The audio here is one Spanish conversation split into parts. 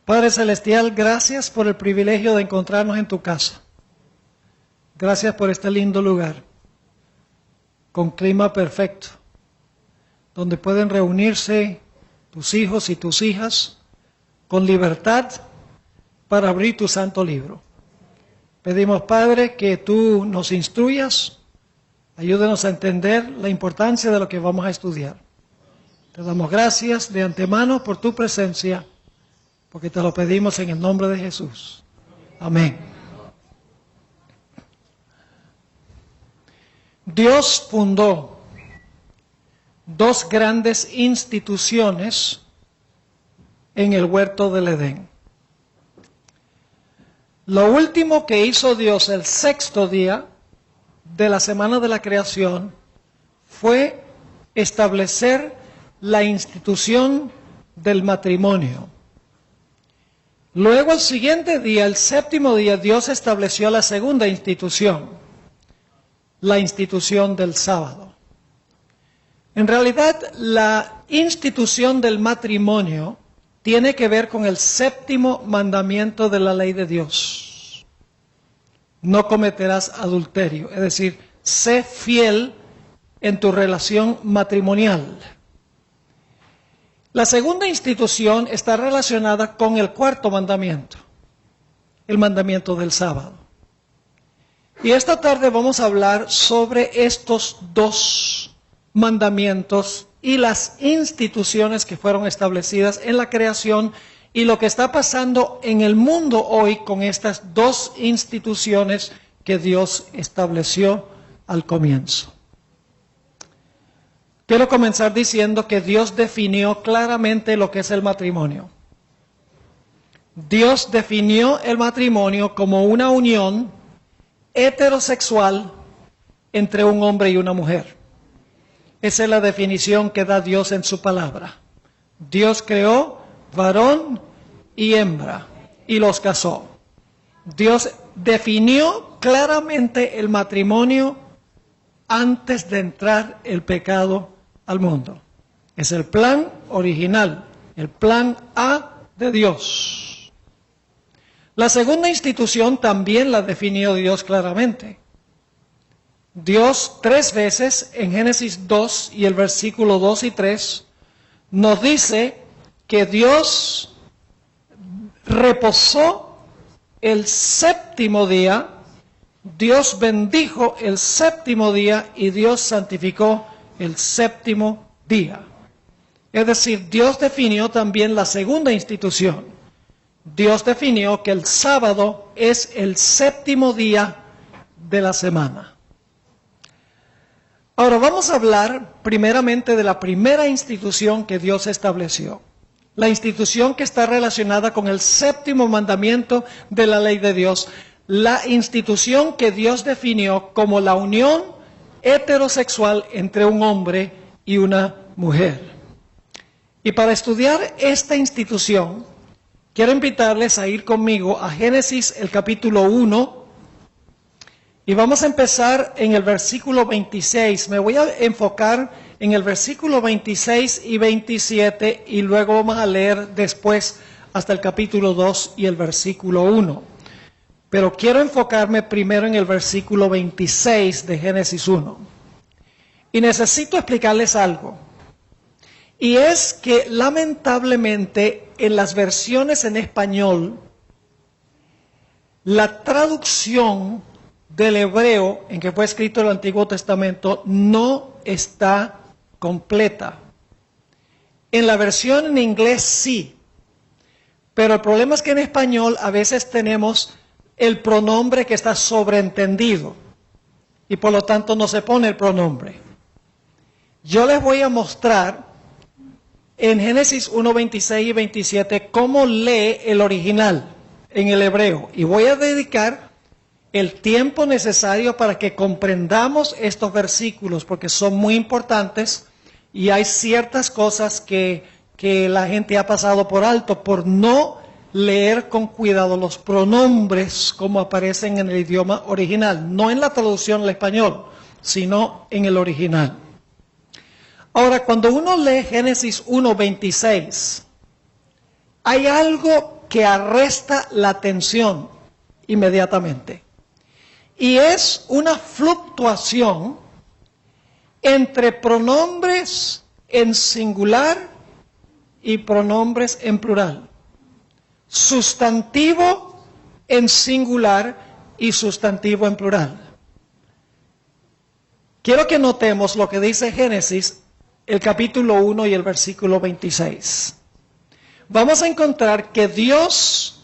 Padre Celestial, gracias por el privilegio de encontrarnos en tu casa. Gracias por este lindo lugar, con clima perfecto, donde pueden reunirse tus hijos y tus hijas con libertad para abrir tu santo libro. Pedimos, Padre, que tú nos instruyas, ayúdenos a entender la importancia de lo que vamos a estudiar. Te damos gracias de antemano por tu presencia, porque te lo pedimos en el nombre de Jesús. Amén. Dios fundó dos grandes instituciones en el huerto del Edén. Lo último que hizo Dios el sexto día de la semana de la creación fue establecer la institución del matrimonio. Luego, el siguiente día, el séptimo día, Dios estableció la segunda institución, la institución del sábado. En realidad, la institución del matrimonio tiene que ver con el séptimo mandamiento de la ley de Dios. No cometerás adulterio, es decir, sé fiel en tu relación matrimonial. La segunda institución está relacionada con el cuarto mandamiento, el mandamiento del sábado. Y esta tarde vamos a hablar sobre estos dos mandamientos y las instituciones que fueron establecidas en la creación y lo que está pasando en el mundo hoy con estas dos instituciones que Dios estableció al comienzo. Quiero comenzar diciendo que Dios definió claramente lo que es el matrimonio. Dios definió el matrimonio como una unión heterosexual entre un hombre y una mujer. Esa es la definición que da Dios en su palabra. Dios creó varón y hembra y los casó. Dios definió claramente el matrimonio antes de entrar el pecado al mundo. Es el plan original, el plan A de Dios. La segunda institución también la definió Dios claramente. Dios 3 veces en Génesis 2 y el versículo 2 y 3 nos dice que Dios reposó el séptimo día, Dios bendijo el séptimo día y Dios santificó el séptimo día. Es decir, Dios definió también la segunda institución. Dios definió que el sábado es el séptimo día de la semana. Ahora vamos a hablar primeramente de la primera institución que Dios estableció. La institución que está relacionada con el séptimo mandamiento de la ley de Dios. La institución que Dios definió como la unión heterosexual entre un hombre y una mujer. Y para estudiar esta institución, quiero invitarles a ir conmigo a Génesis, el capítulo 1, y vamos a empezar en el versículo 26. Me voy a enfocar en el versículo 26 y 27, y luego vamos a leer después hasta el capítulo 2 y el versículo 1. Pero quiero enfocarme primero en el versículo 26 de Génesis 1. Y necesito explicarles algo. Y es que lamentablemente en las versiones en español, la traducción del hebreo en que fue escrito el Antiguo Testamento no está completa. En la versión en inglés sí. Pero el problema es que en español a veces tenemos el pronombre que está sobreentendido y por lo tanto no se pone el pronombre. Yo les voy a mostrar en Génesis 1, 26 y 27 cómo lee el original en el hebreo, y voy a dedicar el tiempo necesario para que comprendamos estos versículos porque son muy importantes y hay ciertas cosas que la gente ha pasado por alto por no leer con cuidado los pronombres como aparecen en el idioma original, no en la traducción al español, sino en el original. Ahora, cuando uno lee Génesis 1:26, hay algo que arresta la atención inmediatamente. Y es una fluctuación entre pronombres en singular y pronombres en plural. Sustantivo en singular y sustantivo en plural. Quiero que notemos lo que dice Génesis, el capítulo 1 y el versículo 26. Vamos a encontrar que Dios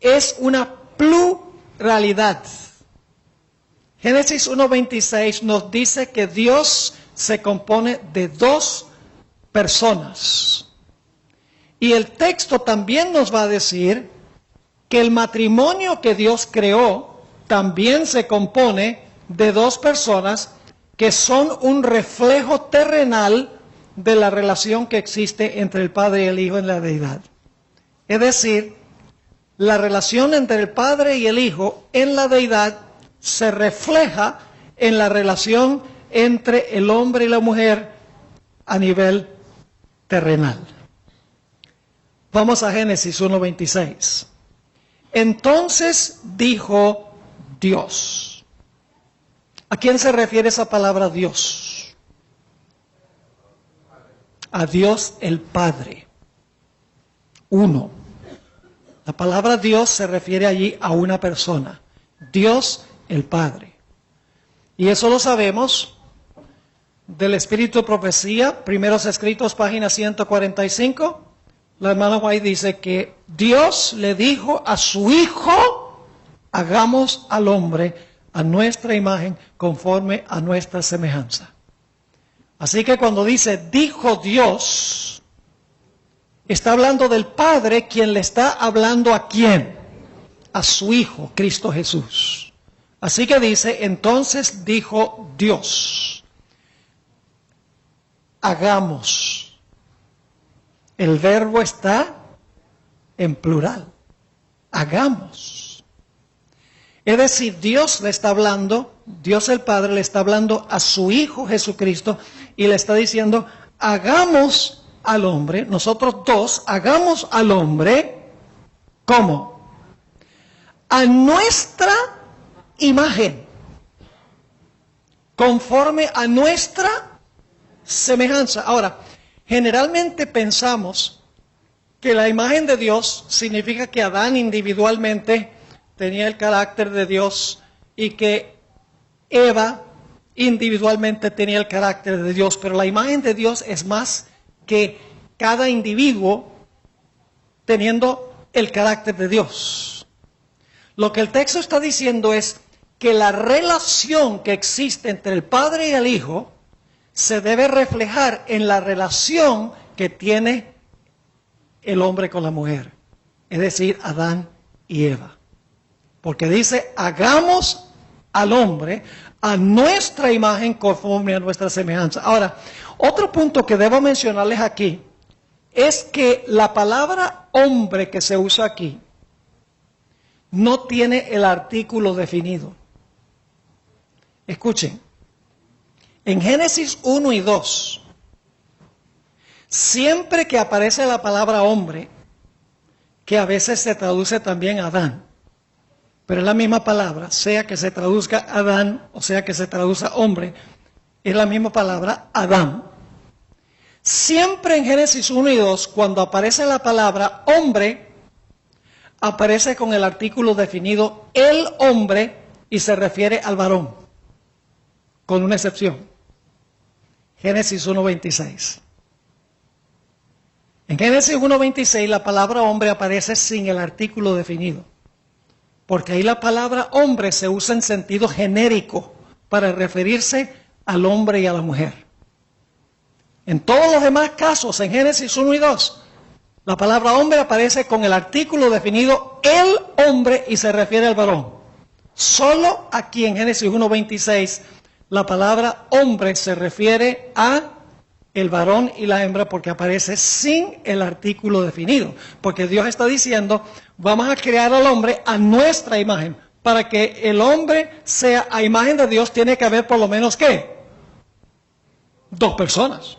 es una pluralidad. Génesis 1:26 nos dice que Dios se compone de dos personas. Y el texto también nos va a decir que el matrimonio que Dios creó también se compone de dos personas que son un reflejo terrenal de la relación que existe entre el Padre y el Hijo en la deidad. Es decir, la relación entre el Padre y el Hijo en la deidad se refleja en la relación entre el hombre y la mujer a nivel terrenal. Vamos a Génesis 1:26. Entonces dijo Dios. ¿A quién se refiere esa palabra Dios? A Dios el Padre. Uno. La palabra Dios se refiere allí a una persona. Dios el Padre. Y eso lo sabemos del Espíritu de Profecía, primeros escritos, página 145. La hermana White dice que Dios le dijo a su Hijo, hagamos al hombre a nuestra imagen, conforme a nuestra semejanza. Así que cuando dice, dijo Dios, está hablando del Padre, quien le está hablando ¿a quién? A su Hijo, Cristo Jesús. Así que dice, entonces dijo Dios, hagamos. El verbo está en plural, hagamos. Es decir, Dios le está hablando, Dios el Padre le está hablando a su Hijo Jesucristo y le está diciendo, hagamos al hombre, nosotros dos, hagamos al hombre, ¿cómo? A nuestra imagen, conforme a nuestra semejanza. Ahora, generalmente pensamos que la imagen de Dios significa que Adán individualmente tenía el carácter de Dios y que Eva individualmente tenía el carácter de Dios, pero la imagen de Dios es más que cada individuo teniendo el carácter de Dios. Lo que el texto está diciendo es que la relación que existe entre el Padre y el Hijo se debe reflejar en la relación que tiene el hombre con la mujer, es decir, Adán y Eva. Porque dice, hagamos al hombre a nuestra imagen conforme a nuestra semejanza. Ahora, otro punto que debo mencionarles aquí es que la palabra hombre que se usa aquí no tiene el artículo definido. Escuchen, en Génesis 1 y 2, siempre que aparece la palabra hombre, que a veces se traduce también Adán, pero es la misma palabra, sea que se traduzca Adán o sea que se traduzca hombre, es la misma palabra Adán. Siempre en Génesis 1 y 2, cuando aparece la palabra hombre, aparece con el artículo definido el hombre y se refiere al varón, con una excepción. Génesis 1:26. En Génesis 1:26 la palabra hombre aparece sin el artículo definido. Porque ahí la palabra hombre se usa en sentido genérico para referirse al hombre y a la mujer. En todos los demás casos, en Génesis 1 y 2, la palabra hombre aparece con el artículo definido el hombre y se refiere al varón. Solo aquí en Génesis 1:26 la palabra hombre se refiere a el varón y la hembra porque aparece sin el artículo definido. Porque Dios está diciendo, vamos a crear al hombre a nuestra imagen. Para que el hombre sea a imagen de Dios tiene que haber por lo menos ¿qué? Dos personas.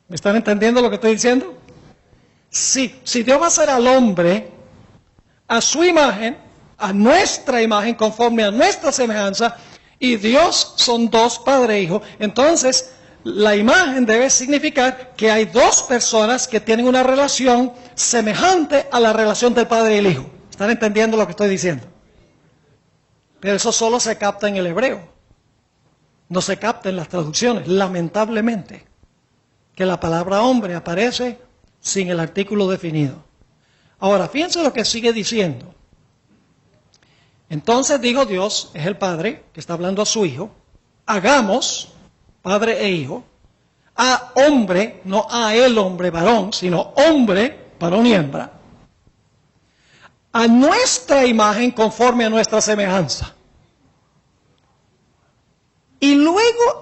¿Me están entendiendo lo que estoy diciendo? Si Dios va a hacer al hombre a su imagen, a nuestra imagen, conforme a nuestra semejanza, y Dios son dos, Padre e Hijo, entonces la imagen debe significar que hay dos personas que tienen una relación semejante a la relación del Padre y el Hijo. ¿Están entendiendo lo que estoy diciendo? Pero eso solo se capta en el hebreo. No se capta en las traducciones, lamentablemente. Que la palabra hombre aparece sin el artículo definido. Ahora, fíjense lo que sigue diciendo. Entonces dijo Dios, es el Padre que está hablando a su Hijo, hagamos, Padre e Hijo, a hombre, no a el hombre varón, sino hombre, varón y hembra, a nuestra imagen conforme a nuestra semejanza. Y luego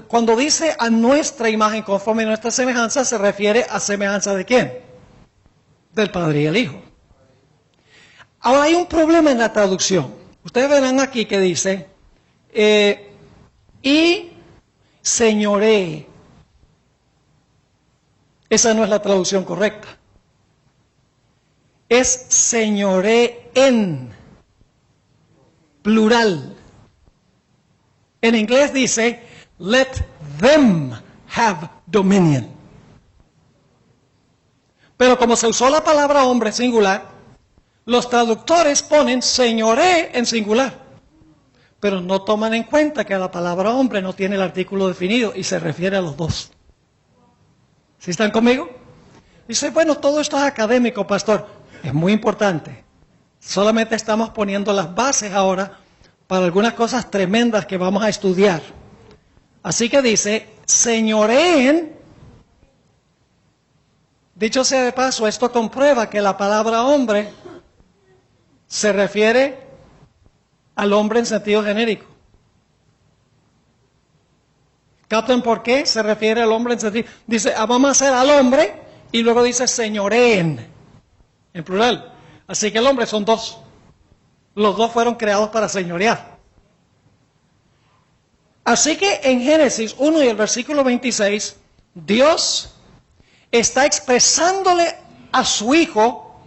cuando dice a nuestra imagen conforme a nuestra semejanza, se refiere a semejanza de ¿quién? Del Padre y el Hijo. Ahora hay un problema en la traducción. Ustedes verán aquí que dice, y señoree. Esa no es la traducción correcta. Es señoreen, plural. En inglés dice, let them have dominion. Pero como se usó la palabra hombre singular, los traductores ponen señoré en singular. Pero no toman en cuenta que la palabra hombre no tiene el artículo definido y se refiere a los dos. ¿Sí están conmigo? Dice, bueno, todo esto es académico, pastor. Es muy importante. Solamente estamos poniendo las bases ahora para algunas cosas tremendas que vamos a estudiar. Así que dice, señoreen. Dicho sea de paso, esto comprueba que la palabra hombre se refiere al hombre en sentido genérico. ¿Captan por qué se refiere al hombre en sentido? Dice, vamos a hacer al hombre, y luego dice señoreen, en plural. Así que el hombre son dos. Los dos fueron creados para señorear. Así que en Génesis 1 y el versículo 26, Dios está expresándole a su Hijo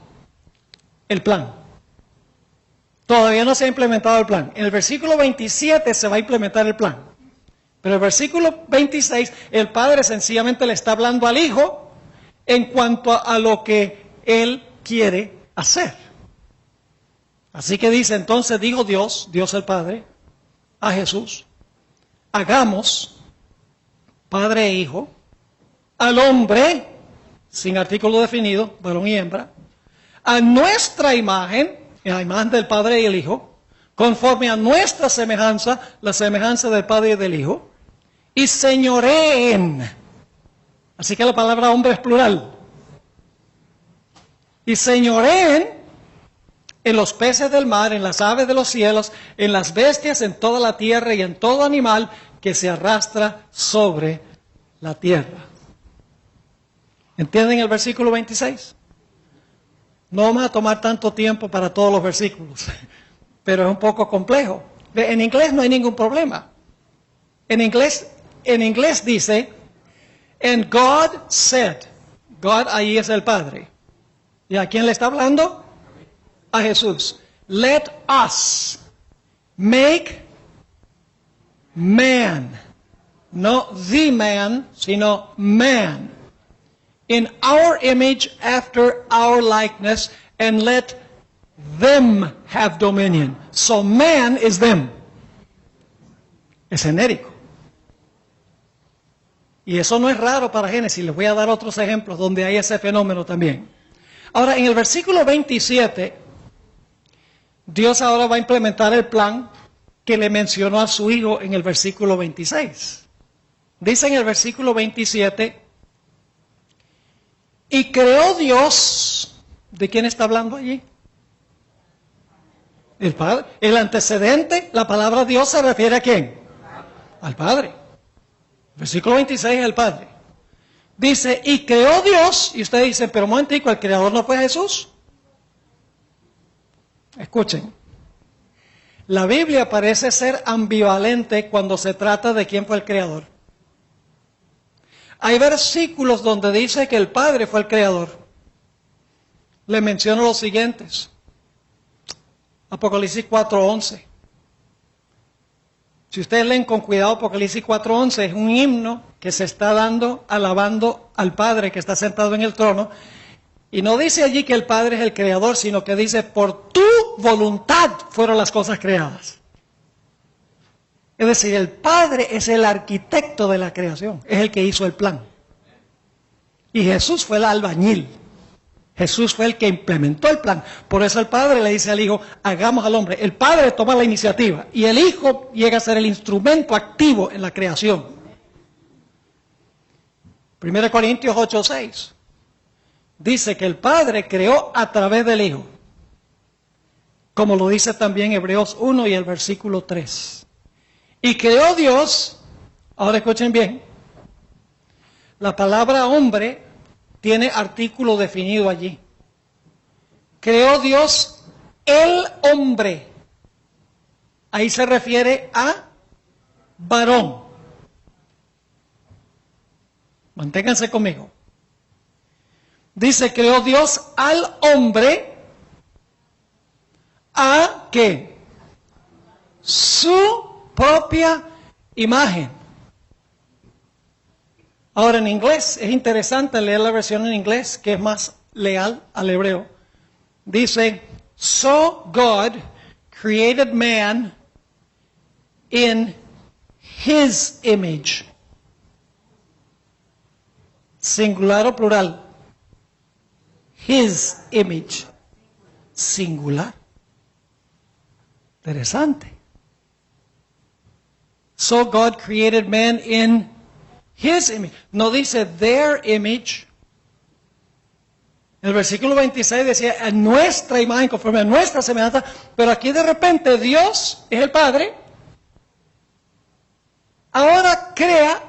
el plan. Todavía no se ha implementado el plan. En el versículo 27 se va a implementar el plan. Pero en el versículo 26, el Padre sencillamente le está hablando al Hijo en cuanto a lo que Él quiere hacer. Así que dice, entonces dijo Dios, Dios el Padre, a Jesús, hagamos, Padre e Hijo, al hombre, sin artículo definido, varón y hembra, a nuestra imagen, la imagen del Padre y el Hijo, conforme a nuestra semejanza, la semejanza del Padre y del Hijo, y señoreen. Así que la palabra hombre es plural. Y señoreen en los peces del mar, en las aves de los cielos, en las bestias, en toda la tierra y en todo animal que se arrastra sobre la tierra. ¿Entienden el versículo 26? No vamos a tomar tanto tiempo para todos los versículos, pero es un poco complejo. En inglés no hay ningún problema. En inglés dice, and God said, God ahí es el Padre. ¿Y a quién le está hablando? A Jesús. Let us make man, no the man, sino man, in our image after our likeness, and let them have dominion. So man is them. Es genérico. Y eso no es raro para Génesis. Les voy a dar otros ejemplos donde hay ese fenómeno también. Ahora, en el versículo 27, Dios ahora va a implementar el plan que le mencionó a su Hijo en el versículo 26. Dice en el versículo 27, y creó Dios, ¿de quién está hablando allí? El Padre. El antecedente, la palabra Dios se refiere a quién? Al Padre. Versículo 26 es el Padre. Dice, y creó Dios, y usted dice, pero un momentico, ¿el creador no fue Jesús? Escuchen, la Biblia parece ser ambivalente cuando se trata de quién fue el creador. Hay versículos donde dice que el Padre fue el creador, le menciono los siguientes. Apocalipsis 4:11. Si ustedes leen con cuidado Apocalipsis 4:11, es un himno que se está dando, alabando al Padre que está sentado en el trono. Y no dice allí que el Padre es el creador, sino que dice, por tu voluntad fueron las cosas creadas. Es decir, el Padre es el arquitecto de la creación, es el que hizo el plan. Y Jesús fue el albañil. Jesús fue el que implementó el plan. Por eso el Padre le dice al Hijo, hagamos al hombre. El Padre toma la iniciativa y el Hijo llega a ser el instrumento activo en la creación. 1 Corintios 8:6 dice que el Padre creó a través del Hijo. Como lo dice también Hebreos 1 y el versículo 3. Y creó Dios, ahora escuchen bien, la palabra hombre tiene artículo definido allí. Creó Dios el hombre. Ahí se refiere a varón. Manténganse conmigo. Dice, creó Dios al hombre a ¿qué? Su propia imagen. Ahora en inglés, es interesante leer la versión en inglés, que es más leal al hebreo. Dice, so God created man in his image. Singular o plural. His image. Singular. Interesante. So God created man in his image. No dice their image. El versículo 26 decía, a nuestra imagen, conforme a nuestra semejanza. Pero aquí de repente Dios es el Padre. Ahora crea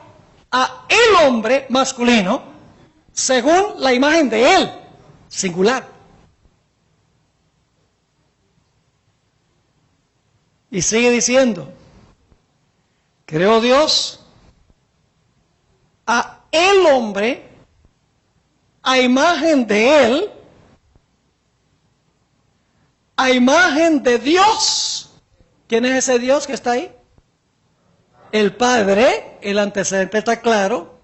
a el hombre masculino según la imagen de él, singular. Y sigue diciendo, creó Dios a el hombre a imagen de él, a imagen de Dios. ¿Quién es ese Dios que está ahí? El Padre, el antecedente está claro.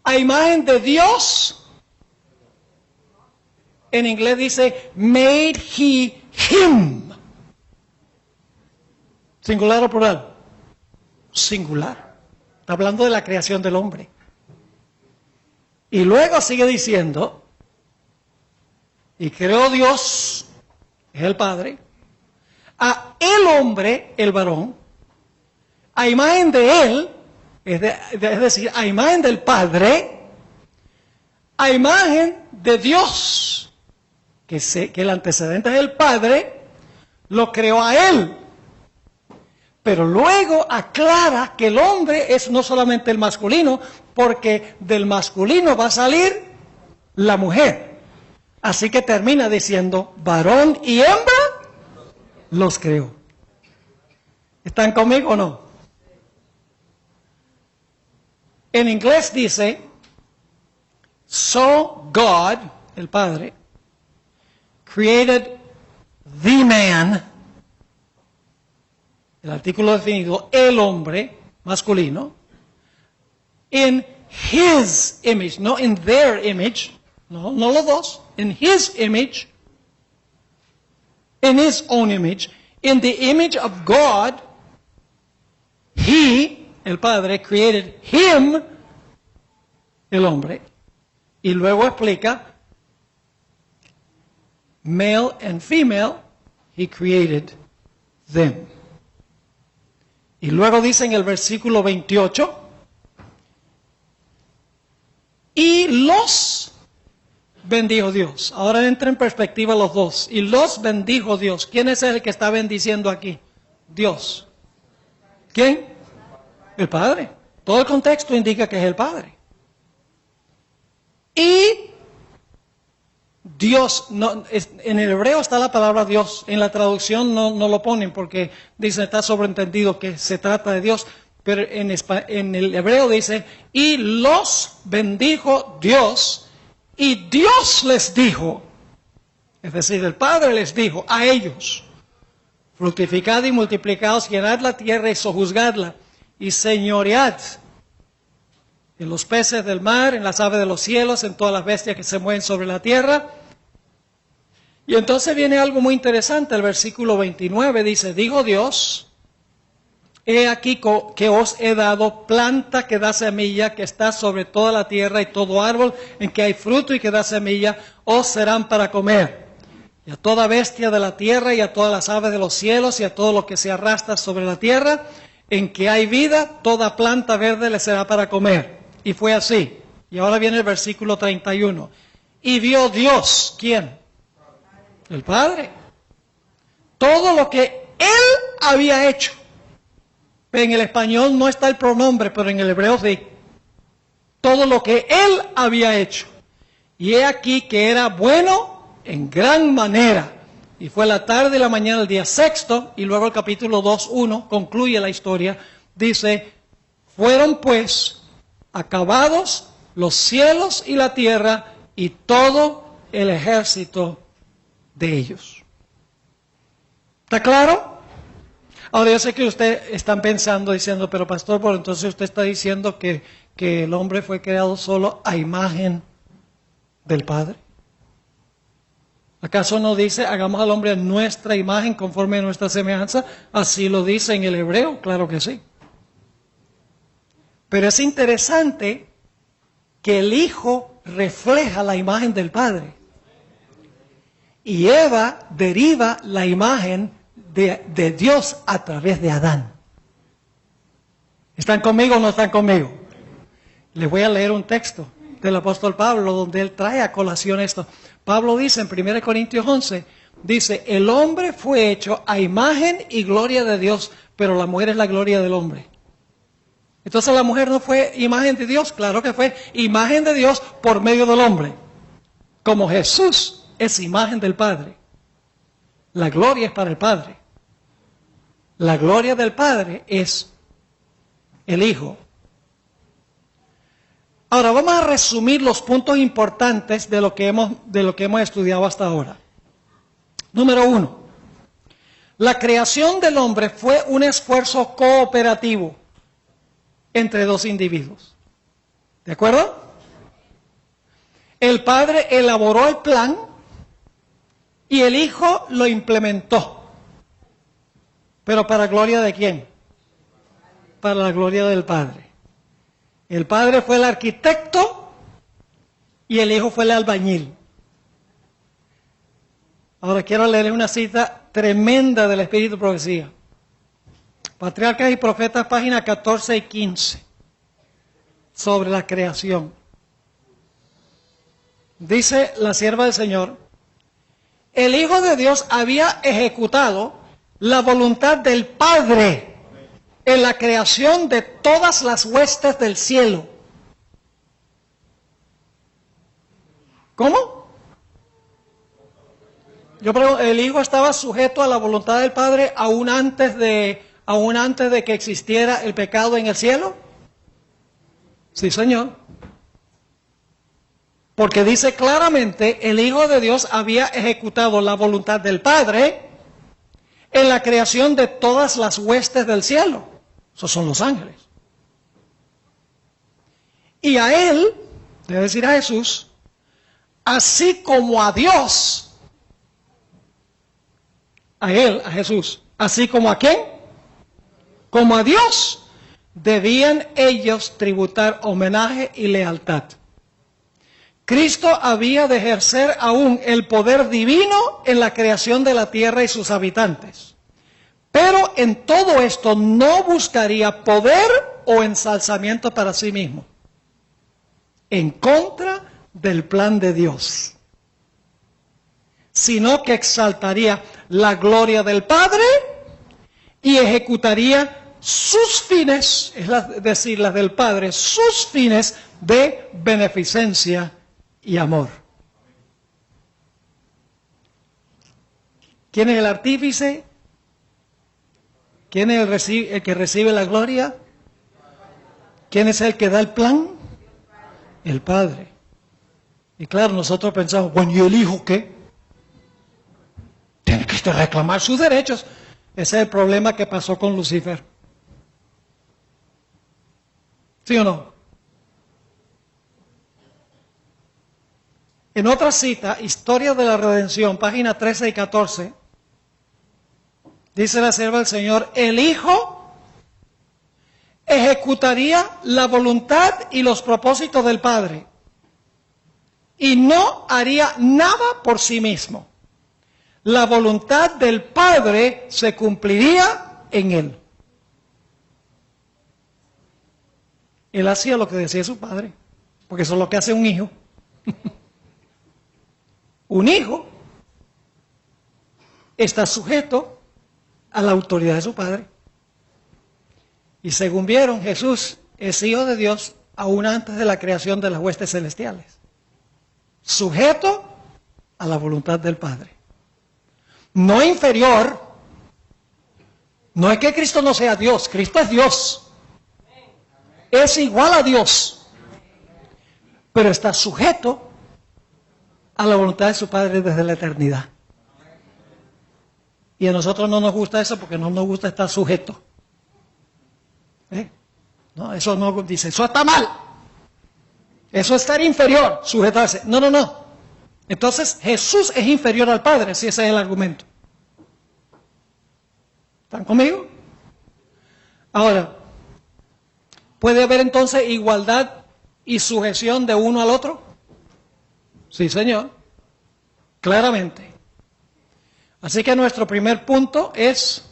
A imagen de Dios, en inglés dice, made he him. ¿Singular o plural? Singular. Está hablando de la creación del hombre. Y luego sigue diciendo, y creó Dios, es el Padre, a el hombre, el varón, a imagen de él, es decir, a imagen del Padre, a imagen de Dios, que el antecedente es el Padre, lo creó a él. Pero luego aclara que el hombre es no solamente el masculino, porque del masculino va a salir la mujer. Así que termina diciendo, varón y hembra los creó. ¿Están conmigo o no? En inglés dice, so God, el Padre, created the man. El artículo definido, el hombre masculino, in his image, no in their image, no los dos, in his image, in his own image, in the image of God, he, el Padre, created him, el hombre, y luego explica, male and female, he created them. Y luego dice en el versículo 28, y los bendijo Dios. Ahora entra en perspectiva los dos. Y los bendijo Dios. ¿Quién es el que está bendiciendo aquí? Dios. ¿Quién? El Padre. Todo el contexto indica que es el Padre. Y Dios, no, en el hebreo está la palabra Dios, en la traducción no lo ponen porque dicen está sobreentendido que se trata de Dios, pero en el hebreo dice, y los bendijo Dios, y Dios les dijo, Es decir, el Padre les dijo a ellos: fructificad y multiplicaos, llenad la tierra y sojuzgadla, y señoread en los peces del mar, en las aves de los cielos, en todas las bestias que se mueven sobre la tierra. Y entonces viene algo muy interesante, el versículo 29 dice: dijo Dios: he aquí que os he dado planta que da semilla, que está sobre toda la tierra, y todo árbol en que hay fruto y que da semilla, os serán para comer. Y a toda bestia de la tierra, y a todas las aves de los cielos, y a todo lo que se arrastra sobre la tierra, en que hay vida, toda planta verde le será para comer. Y fue así. Y ahora viene el versículo 31. Y vio Dios, ¿quién? El Padre. Todo lo que Él había hecho. En el español no está el pronombre, pero en el hebreo sí. Todo lo que Él había hecho. Y he aquí que era bueno en gran manera. Y fue la tarde y la mañana del día sexto, y luego el capítulo 2:1 concluye la historia. Dice: fueron pues acabados los cielos y la tierra y todo el ejército de ellos. ¿Está claro? Ahora yo sé que ustedes están pensando, diciendo: pero pastor, por entonces usted está diciendo que el hombre fue creado solo a imagen del Padre. ¿Acaso no dice: hagamos al hombre a nuestra imagen, conforme a nuestra semejanza? Así lo dice en el hebreo, claro que sí. Pero es interesante que el Hijo refleja la imagen del Padre. Y Eva deriva la imagen de Dios a través de Adán. ¿Están conmigo o no están conmigo? Les voy a leer un texto del apóstol Pablo donde él trae a colación esto. Pablo dice en 1 Corintios 11, dice: el hombre fue hecho a imagen y gloria de Dios, pero la mujer es la gloria del hombre. Entonces la mujer no fue imagen de Dios, claro que fue imagen de Dios por medio del hombre. Como Jesús es imagen del Padre, la gloria es para el Padre. La gloria del Padre es el Hijo. Ahora vamos a resumir los puntos importantes de lo que hemos estudiado hasta ahora. Número 1. La creación del hombre fue un esfuerzo cooperativo entre dos individuos. ¿De acuerdo? El Padre elaboró el plan y el Hijo lo implementó. ¿Pero para gloria de quién? Para la gloria del Padre. El Padre fue el arquitecto y el Hijo fue el albañil. Ahora quiero leer una cita tremenda del Espíritu de Profecía. Patriarcas y Profetas, páginas 14 y 15, sobre la creación. Dice la sierva del Señor: el Hijo de Dios había ejecutado la voluntad del Padre en la creación de todas las huestes del cielo. ¿Cómo? Yo pregunto, ¿el Hijo estaba sujeto a la voluntad del Padre aún antes de que existiera el pecado en el cielo? Sí, Señor. Porque dice claramente: el Hijo de Dios había ejecutado la voluntad del Padre en la creación de todas las huestes del cielo. Esos son los ángeles. Y a Él, debe decir a Jesús, así como a Dios, a Él, a Jesús, así como a ¿quién? Como a Dios, debían ellos tributar homenaje y lealtad. Cristo había de ejercer aún el poder divino en la creación de la tierra y sus habitantes. Pero en todo esto no buscaría poder o ensalzamiento para sí mismo, en contra del plan de Dios, sino que exaltaría la gloria del Padre y ejecutaría sus fines, es decir, las del Padre, sus fines de beneficencia y amor. ¿Quién es el artífice? ¿Quién es el que recibe la gloria? ¿Quién es el que da el plan? El Padre. Y claro, nosotros pensamos: bueno, ¿y el Hijo qué? de reclamar sus derechos. Ese es el problema que pasó con Lucifer. ¿Sí o no? En otra cita, Historia de la Redención, página 13 y 14, dice la sierva del Señor, el Hijo ejecutaría la voluntad y los propósitos del Padre y no haría nada por sí mismo. La voluntad del Padre se cumpliría en él. Él hacía lo que decía su padre, porque eso es lo que hace un hijo. Un hijo está sujeto a la autoridad de su padre. Y según vieron, Jesús es hijo de Dios aún antes de la creación de las huestes celestiales. Sujeto a la voluntad del Padre. No inferior. No es que Cristo no sea Dios, Cristo es Dios. Es igual a Dios. Pero está sujeto a la voluntad de su Padre desde la eternidad. Y a nosotros no nos gusta eso porque no nos gusta estar sujeto. No, eso no dice, eso está mal. Eso es estar inferior, sujetarse. No, no, no. Entonces Jesús es inferior al Padre, si ese es el argumento. ¿Están conmigo? Ahora, ¿puede haber entonces igualdad y sujeción de uno al otro? Sí, señor. Claramente. Así que nuestro primer punto es,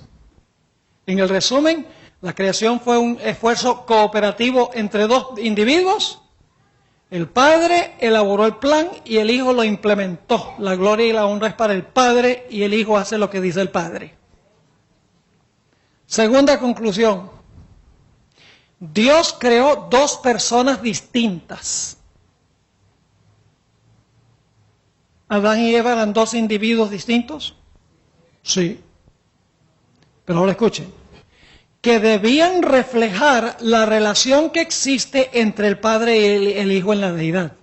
en el resumen, la creación fue un esfuerzo cooperativo entre dos individuos. El Padre elaboró el plan y el Hijo lo implementó. La gloria y la honra es para el Padre y el Hijo hace lo que dice el Padre. Segunda conclusión. Dios creó dos personas distintas. ¿Adán y Eva eran dos individuos distintos? Sí. Pero ahora escuchen. Que debían reflejar la relación que existe entre el Padre y el Hijo en la deidad.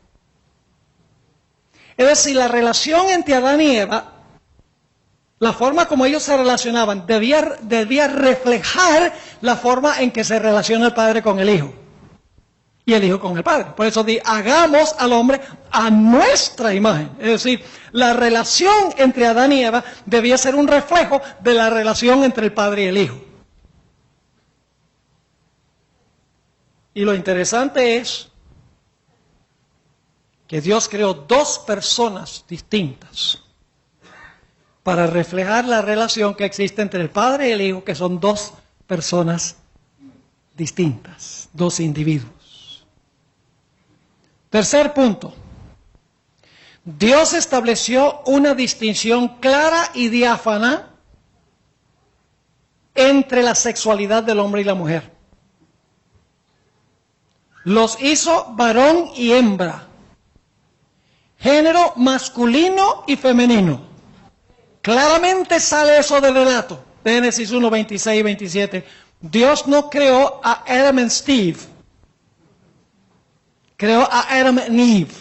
Es decir, la relación entre Adán y Eva, la forma como ellos se relacionaban, debía reflejar la forma en que se relaciona el Padre con el Hijo y el Hijo con el Padre. Por eso dice, hagamos al hombre a nuestra imagen. Es decir, la relación entre Adán y Eva debía ser un reflejo de la relación entre el Padre y el Hijo. Y lo interesante es que Dios creó dos personas distintas para reflejar la relación que existe entre el Padre y el Hijo, que son dos personas distintas, dos individuos. Tercer punto. Dios estableció una distinción clara y diáfana entre la sexualidad del hombre y la mujer. Los hizo varón y hembra, género masculino y femenino. Claramente sale eso del relato, de Génesis 1, 26 y 27. Dios no creó a Adam y Steve, creó a Adam y Eve,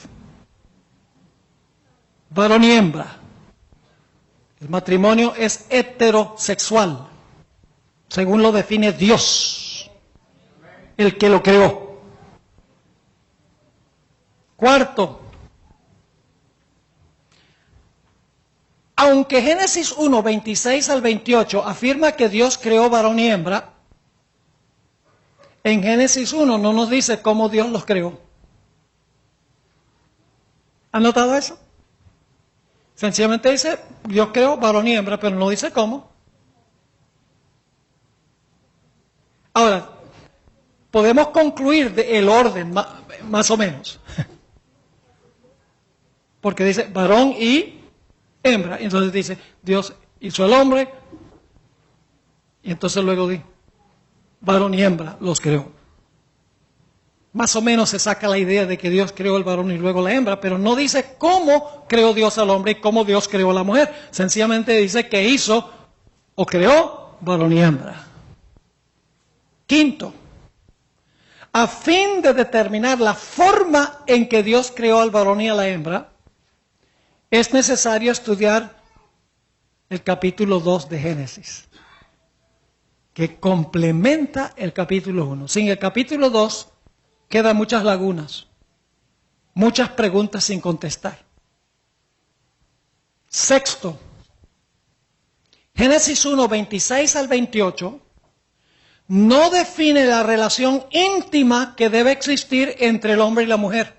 varón y hembra. El matrimonio es heterosexual, según lo define Dios, el que lo creó. Cuarto, aunque Génesis 1, 26 al 28 afirma que Dios creó varón y hembra, en Génesis 1 no nos dice cómo Dios los creó. ¿Han notado eso? Sencillamente dice, Dios creó varón y hembra, pero no dice cómo. Ahora, podemos concluir el orden, más o menos. Porque dice varón y hembra. Entonces dice, Dios hizo el hombre. Y entonces luego dice, varón y hembra los creó. Más o menos se saca la idea de que Dios creó el varón y luego la hembra, pero no dice cómo creó Dios al hombre y cómo Dios creó a la mujer. Sencillamente dice que hizo o creó varón y hembra. Quinto, a fin de determinar la forma en que Dios creó al varón y a la hembra, es necesario estudiar el capítulo 2 de Génesis, que complementa el capítulo 1. Sin el capítulo 2 quedan muchas lagunas, muchas preguntas sin contestar. Sexto, Génesis 1, 26 al 28, no define la relación íntima que debe existir entre el hombre y la mujer.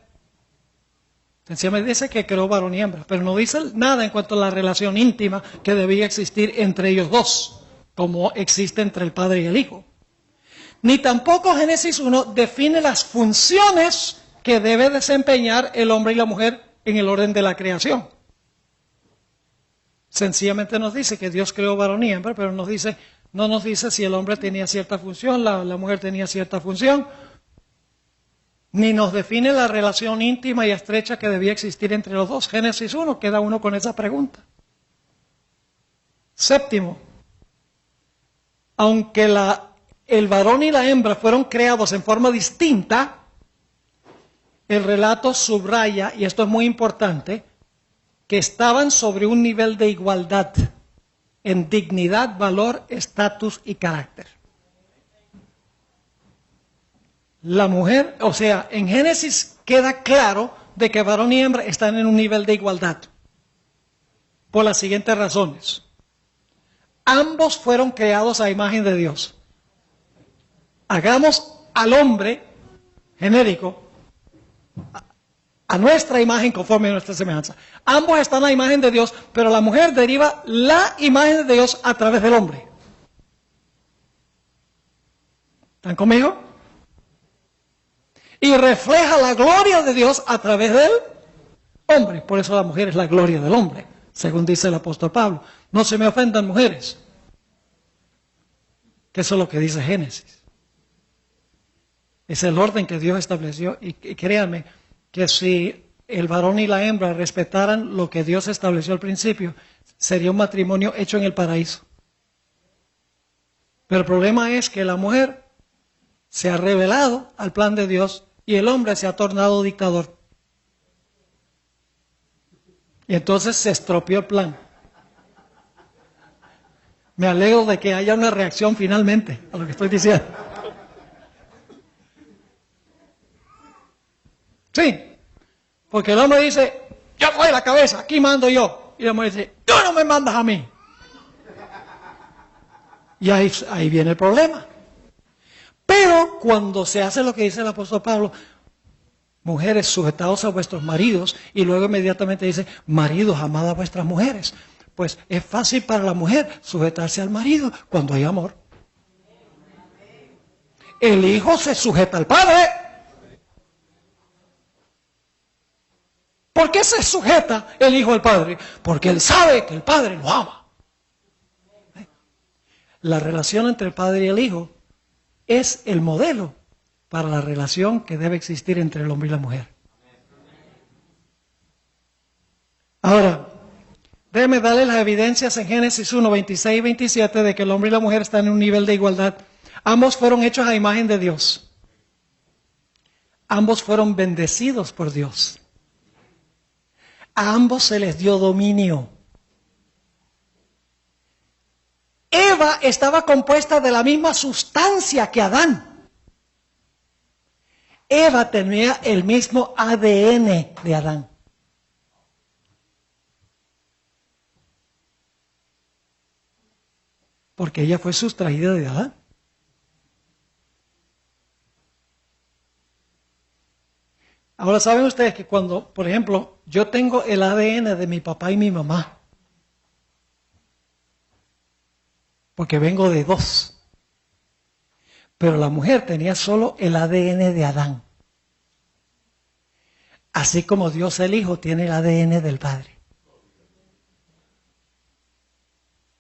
Sencillamente dice que creó varón y hembra, pero no dice nada en cuanto a la relación íntima que debía existir entre ellos dos, como existe entre el Padre y el Hijo. Ni tampoco Génesis 1 define las funciones que debe desempeñar el hombre y la mujer en el orden de la creación. Sencillamente nos dice que Dios creó varón y hembra, pero no nos dice si el hombre tenía cierta función, la mujer tenía cierta función, ni nos define la relación íntima y estrecha que debía existir entre los dos. Génesis 1, queda uno con esa pregunta. Séptimo, aunque el varón y la hembra fueron creados en forma distinta, el relato subraya, y esto es muy importante, que estaban sobre un nivel de igualdad en dignidad, valor, estatus y carácter. La mujer, o sea, en Génesis queda claro de que varón y hembra están en un nivel de igualdad, por las siguientes razones. Ambos fueron creados a imagen de Dios. Hagamos al hombre genérico a nuestra imagen conforme a nuestra semejanza. Ambos están a la imagen de Dios, pero la mujer deriva la imagen de Dios a través del hombre. ¿Están conmigo? Y refleja la gloria de Dios a través del hombre. Por eso la mujer es la gloria del hombre, según dice el apóstol Pablo. No se me ofendan, mujeres, que eso es lo que dice Génesis. Es el orden que Dios estableció, y créanme que si el varón y la hembra respetaran lo que Dios estableció al principio, sería un matrimonio hecho en el paraíso. Pero el problema es que la mujer se ha rebelado al plan de Dios y el hombre se ha tornado dictador. Y entonces se estropeó el plan. Me alegro de que haya una reacción finalmente a lo que estoy diciendo. Sí, porque el hombre dice, yo soy la cabeza, aquí mando yo. Y la mujer dice, tú no me mandas a mí. Y ahí viene el problema. Pero cuando se hace lo que dice el apóstol Pablo, mujeres, sujetados a vuestros maridos, y luego inmediatamente dice, maridos, amad a vuestras mujeres. Pues es fácil para la mujer sujetarse al marido cuando hay amor. El hijo se sujeta al padre. ¿Por qué se sujeta el hijo al padre? Porque él sabe que el padre lo ama. La relación entre el padre y el hijo es el modelo para la relación que debe existir entre el hombre y la mujer. Ahora, déjenme darles las evidencias en Génesis 1, 26 y 27 de que el hombre y la mujer están en un nivel de igualdad. Ambos fueron hechos a imagen de Dios. Ambos fueron bendecidos por Dios. A ambos se les dio dominio. Eva estaba compuesta de la misma sustancia que Adán. Eva tenía el mismo ADN de Adán. Porque ella fue sustraída de Adán. Ahora saben ustedes que cuando, por ejemplo, yo tengo el ADN de mi papá y mi mamá, porque vengo de dos, pero la mujer tenía solo el ADN de Adán, así como Dios el Hijo tiene el ADN del Padre.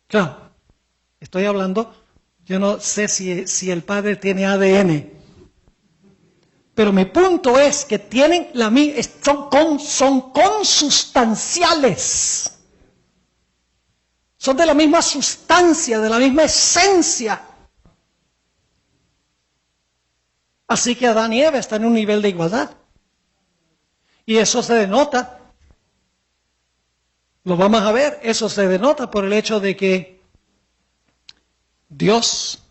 Claro, estoy hablando, yo no sé si el Padre tiene ADN, pero mi punto es que tienen son consustanciales. Son de la misma sustancia, de la misma esencia. Así que Adán y Eva están en un nivel de igualdad. Y eso se denota. Lo vamos a ver, eso se denota por el hecho de que Dios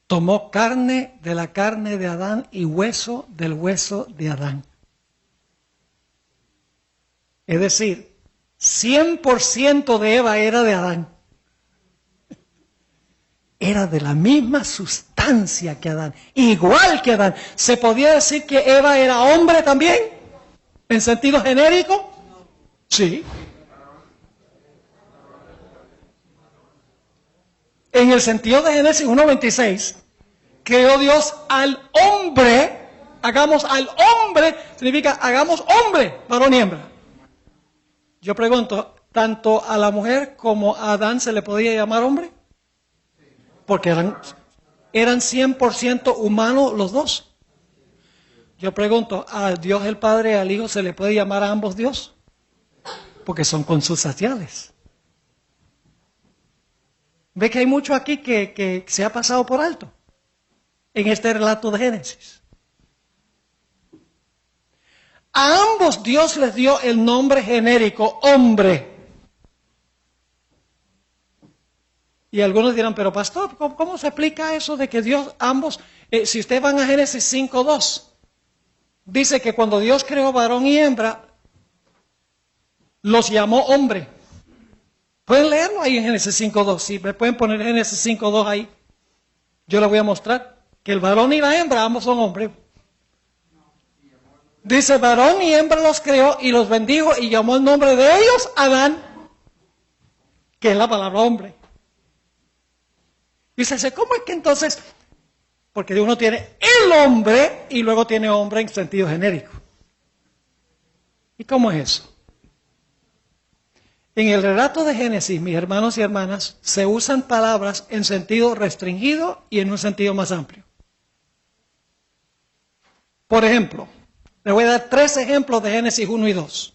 tomó carne de la carne de Adán y hueso del hueso de Adán. Es decir, 100% de Eva era de Adán. Era de la misma sustancia que Adán, igual que Adán. ¿Se podía decir que Eva era hombre también? ¿En sentido genérico? Sí. En el sentido de Génesis 1:26, creó Dios al hombre. Hagamos al hombre, significa hagamos hombre, varón y hembra. Yo pregunto, ¿tanto a la mujer como a Adán se le podía llamar hombre? Porque eran 100% humanos los dos. Yo pregunto, ¿a Dios el Padre y al Hijo se le puede llamar a ambos Dios? Porque son consustanciales. ¿Ve que hay mucho aquí que se ha pasado por alto en este relato de Génesis? A ambos Dios les dio el nombre genérico, hombre. Y algunos dirán, pero pastor, ¿cómo se explica eso de que Dios ambos, si ustedes van a Génesis 5:2, dice que cuando Dios creó varón y hembra, los llamó hombre. Pueden leerlo ahí en Génesis 5:2, si me pueden poner Génesis 5:2 ahí, yo les voy a mostrar que el varón y la hembra ambos son hombres. Dice, varón y hembra los creó y los bendijo y llamó el nombre de ellos Adán, que es la palabra hombre. Dice, ¿cómo es que entonces? Porque uno tiene el hombre y luego tiene hombre en sentido genérico. ¿Y cómo es eso? En el relato de Génesis, mis hermanos y hermanas, se usan palabras en sentido restringido y en un sentido más amplio. Por ejemplo, les voy a dar 3 ejemplos de Génesis 1 y 2.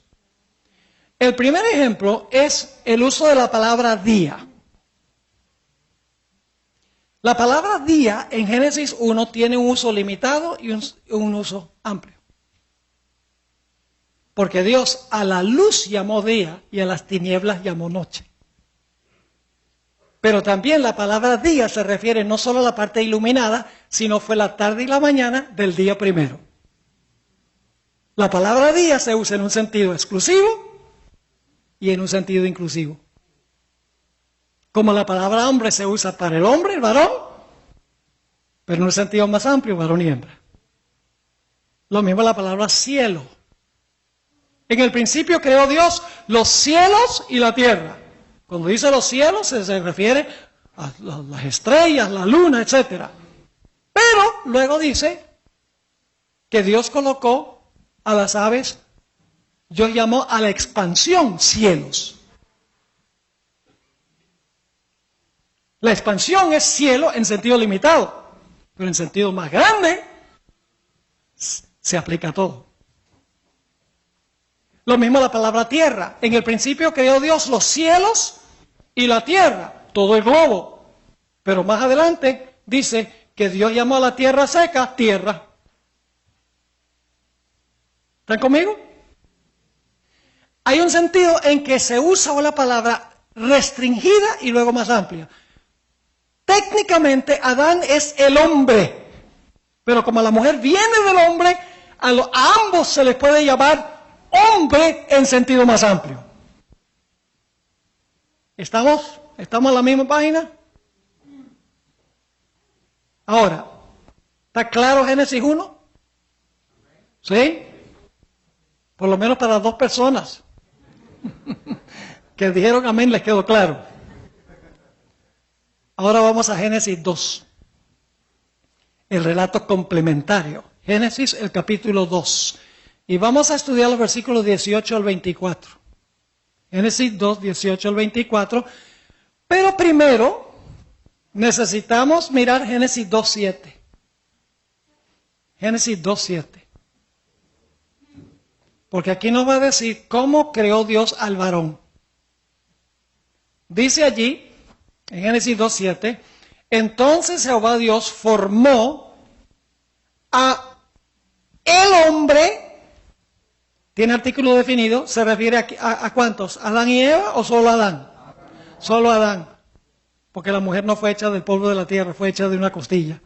El primer ejemplo es el uso de la palabra día. La palabra día en Génesis 1 tiene un uso limitado y un uso amplio. Porque Dios a la luz llamó día y a las tinieblas llamó noche. Pero también la palabra día se refiere no solo a la parte iluminada, sino fue la tarde y la mañana del día primero. La palabra día se usa en un sentido exclusivo y en un sentido inclusivo. Como la palabra hombre se usa para el hombre, el varón, pero en un sentido más amplio, varón y hembra. Lo mismo la palabra cielo. En el principio creó Dios los cielos y la tierra. Cuando dice los cielos se refiere a las estrellas, la luna, etc. Pero luego dice que Dios colocó a las aves, Dios llamó a la expansión cielos. La expansión es cielo en sentido limitado, pero en sentido más grande se aplica a todo. Lo mismo la palabra tierra. En el principio creó Dios los cielos y la tierra, todo el globo. Pero más adelante dice que Dios llamó a la tierra seca tierra. ¿Están conmigo? Hay un sentido en que se usa una palabra restringida y luego más amplia. Técnicamente Adán es el hombre, pero como la mujer viene del hombre, a ambos se les puede llamar hombre en sentido más amplio. ¿Estamos en la misma página? Ahora, ¿está claro Génesis 1? ¿Sí? Por lo menos para 2 personas que dijeron amén, les quedó claro. Ahora vamos a Génesis 2, el relato complementario. Génesis, el capítulo 2. Y vamos a estudiar los versículos 18 al 24. Génesis 2, 18 al 24. Pero primero necesitamos mirar Génesis 2, 7. Génesis 2, 7. Porque aquí nos va a decir cómo creó Dios al varón. Dice allí, en Génesis 2:7, entonces Jehová Dios formó a el hombre ¿Tiene artículo definido? ¿Se refiere a cuántos? ¿Adán y Eva o solo Adán? Solo Adán. Porque la mujer no fue hecha del polvo de la tierra, fue hecha de una costilla.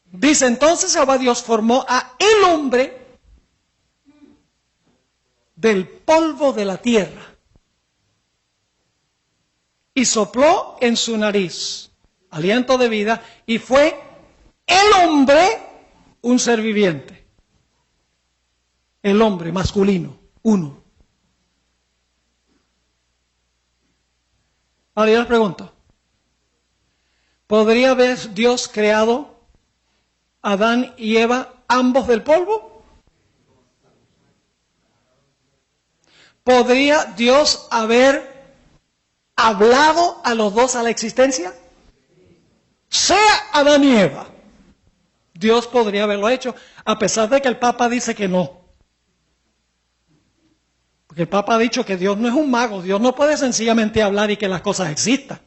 Dice, entonces Jehová Dios formó a el hombre del polvo de la tierra y sopló en su nariz aliento de vida, y fue el hombre un ser viviente. El hombre masculino, uno. Ahora yo les pregunto, ¿podría haber Dios creado a Adán y Eva ambos del polvo? ¿Podría Dios haber hablado a los dos a la existencia? Sea Adán y Eva. Dios podría haberlo hecho, a pesar de que el Papa dice que no. Porque el Papa ha dicho que Dios no es un mago, Dios no puede sencillamente hablar y que las cosas existan.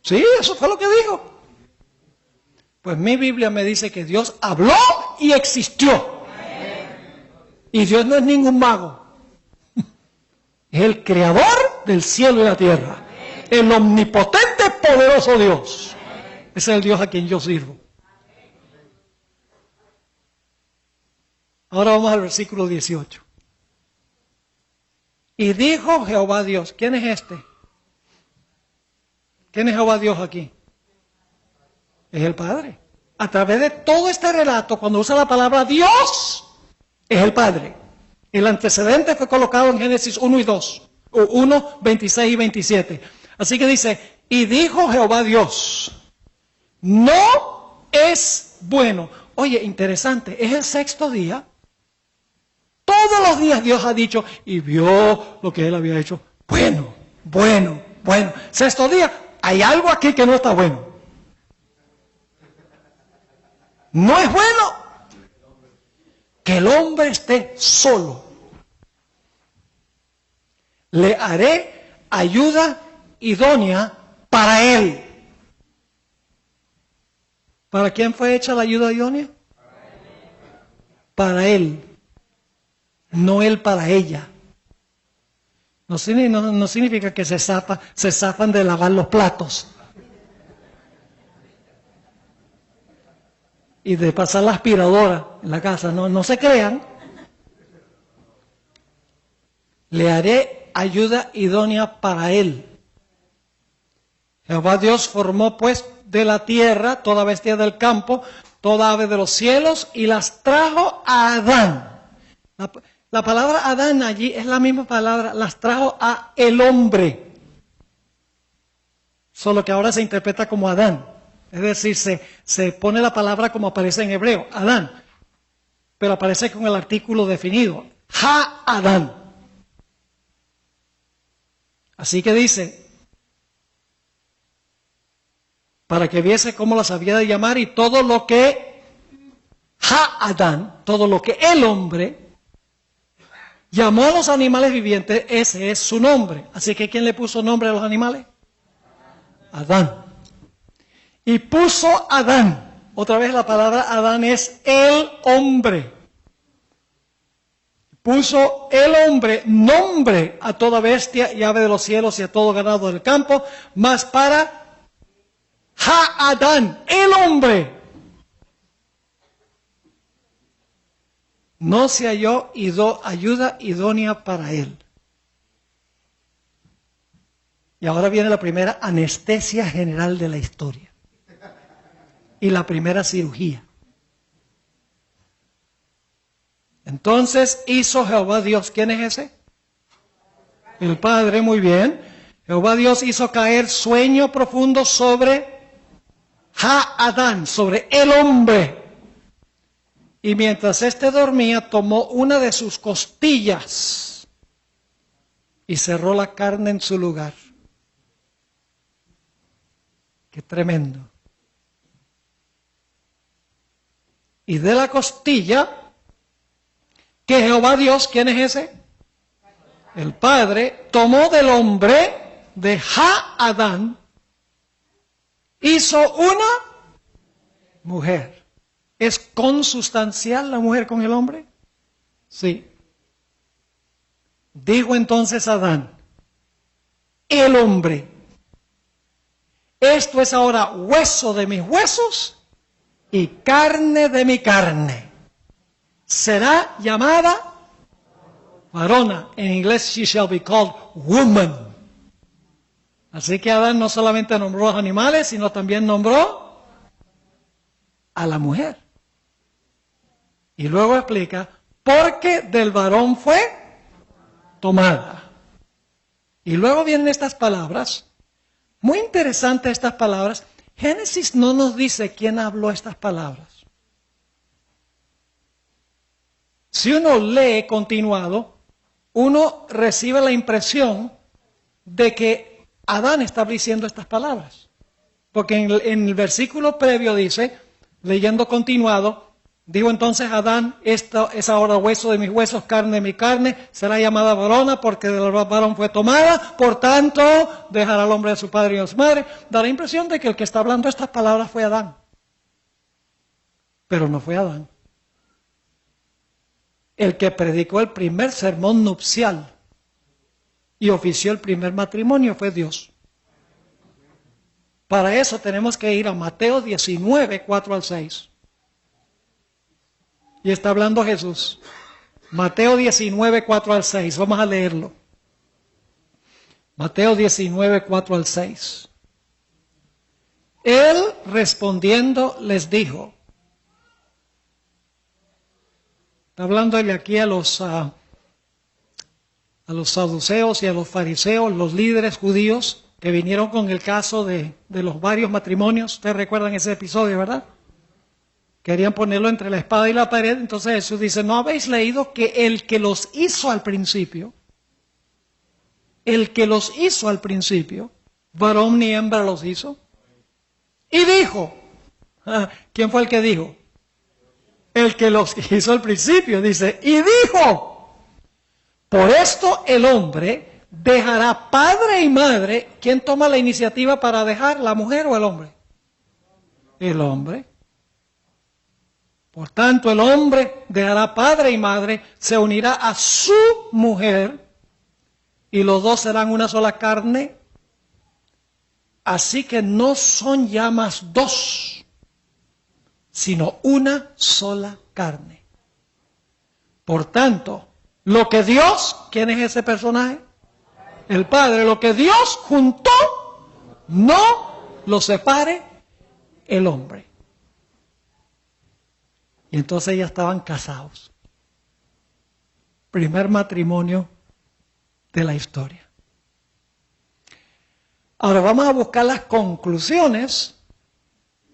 Sí, eso fue lo que dijo. Pues mi Biblia me dice que Dios habló y existió. Y Dios no es ningún mago. Es el creador del cielo y la tierra. El omnipotente, poderoso Dios. Ese es el Dios a quien yo sirvo. Ahora vamos al versículo 18. Y dijo Jehová Dios, ¿quién es este? ¿Quién es Jehová Dios aquí? Es el Padre. A través de todo este relato, cuando usa la palabra Dios, es el Padre. El antecedente fue colocado en Génesis 1 y 2, o 1, 26 y 27. Así que dice, y dijo Jehová Dios, no es bueno. Oye, interesante, es el sexto día. Todos los días Dios ha dicho, y vio lo que él había hecho. Bueno, bueno, bueno. Sexto día, hay algo aquí que no está bueno. No es bueno que el hombre esté solo. Le haré ayuda idónea para él. ¿Para quién fue hecha la ayuda idónea? Para él. No él para ella. No significa que se zafan de lavar los platos y de pasar la aspiradora en la casa. No se crean. Le haré ayuda idónea para él. Jehová Dios formó pues de la tierra toda bestia del campo, toda ave de los cielos, y las trajo a Adán. La palabra Adán allí es la misma palabra, las trajo a el hombre. Solo que ahora se interpreta como Adán. Es decir, se pone la palabra como aparece en hebreo, Adán. Pero aparece con el artículo definido, Ha-Adán. Así que dice, para que viese cómo las había de llamar, y todo lo que Ha-Adán, todo lo que el hombre llamó a los animales vivientes, ese es su nombre. Así que ¿quién le puso nombre a los animales? Adán. Y puso Adán. Otra vez la palabra Adán es el hombre. Puso el hombre nombre a toda bestia y ave de los cielos y a todo ganado del campo, mas para Ha-Adán, el hombre, no se halló ayuda idónea para él. Y ahora viene la primera anestesia general de la historia. Y la primera cirugía. Entonces hizo Jehová Dios. ¿Quién es ese? El Padre, muy bien. Jehová Dios hizo caer sueño profundo sobre Ha-Adán, sobre el hombre. Y mientras éste dormía, tomó una de sus costillas y cerró la carne en su lugar. Qué tremendo. Y de la costilla, que Jehová Dios, ¿quién es ese? El Padre, tomó del hombre, de Ha-Adán, hizo una mujer. ¿Es consustancial la mujer con el hombre? Sí. Dijo entonces Adán, el hombre, esto es ahora hueso de mis huesos y carne de mi carne. Será llamada varona. En inglés, she shall be called woman. Así que Adán no solamente nombró a los animales, sino también nombró a la mujer. Y luego explica, porque del varón fue tomada. Y luego vienen estas palabras, muy interesantes estas palabras. Génesis no nos dice quién habló estas palabras. Si uno lee continuado, uno recibe la impresión de que Adán está diciendo estas palabras. Porque en el versículo previo dice, leyendo continuado, digo entonces Adán, esta es ahora hueso de mis huesos, carne de mi carne, será llamada varona porque del varón fue tomada, por tanto dejará al hombre de su padre y de su madre. Da la impresión de que el que está hablando estas palabras fue Adán. Pero no fue Adán. El que predicó el primer sermón nupcial y ofició el primer matrimonio fue Dios. Para eso tenemos que ir a Mateo 19, 4 al 6. Y está hablando Jesús. Mateo 19, 4 al 6. Vamos a leerlo. Mateo 19, 4 al 6. Él respondiendo les dijo. Está hablándole aquí a los saduceos y a los fariseos, los líderes judíos que vinieron con el caso de los varios matrimonios. Ustedes recuerdan ese episodio, ¿verdad? Querían ponerlo entre la espada y la pared. Entonces Jesús dice, ¿no habéis leído que el que los hizo al principio, varón ni hembra los hizo? Y dijo, ¿quién fue el que dijo? El que los hizo al principio, dice, y dijo, por esto el hombre dejará padre y madre. ¿Quién toma la iniciativa para dejar, la mujer o el hombre? El hombre. Por tanto, el hombre dejará padre y madre, se unirá a su mujer, y los dos serán una sola carne. Así que no son ya más dos, sino una sola carne. Por tanto, lo que Dios, ¿quién es ese personaje? El Padre. Lo que Dios juntó, no lo separe el hombre. Y entonces ya estaban casados. Primer matrimonio de la historia. Ahora vamos a buscar las conclusiones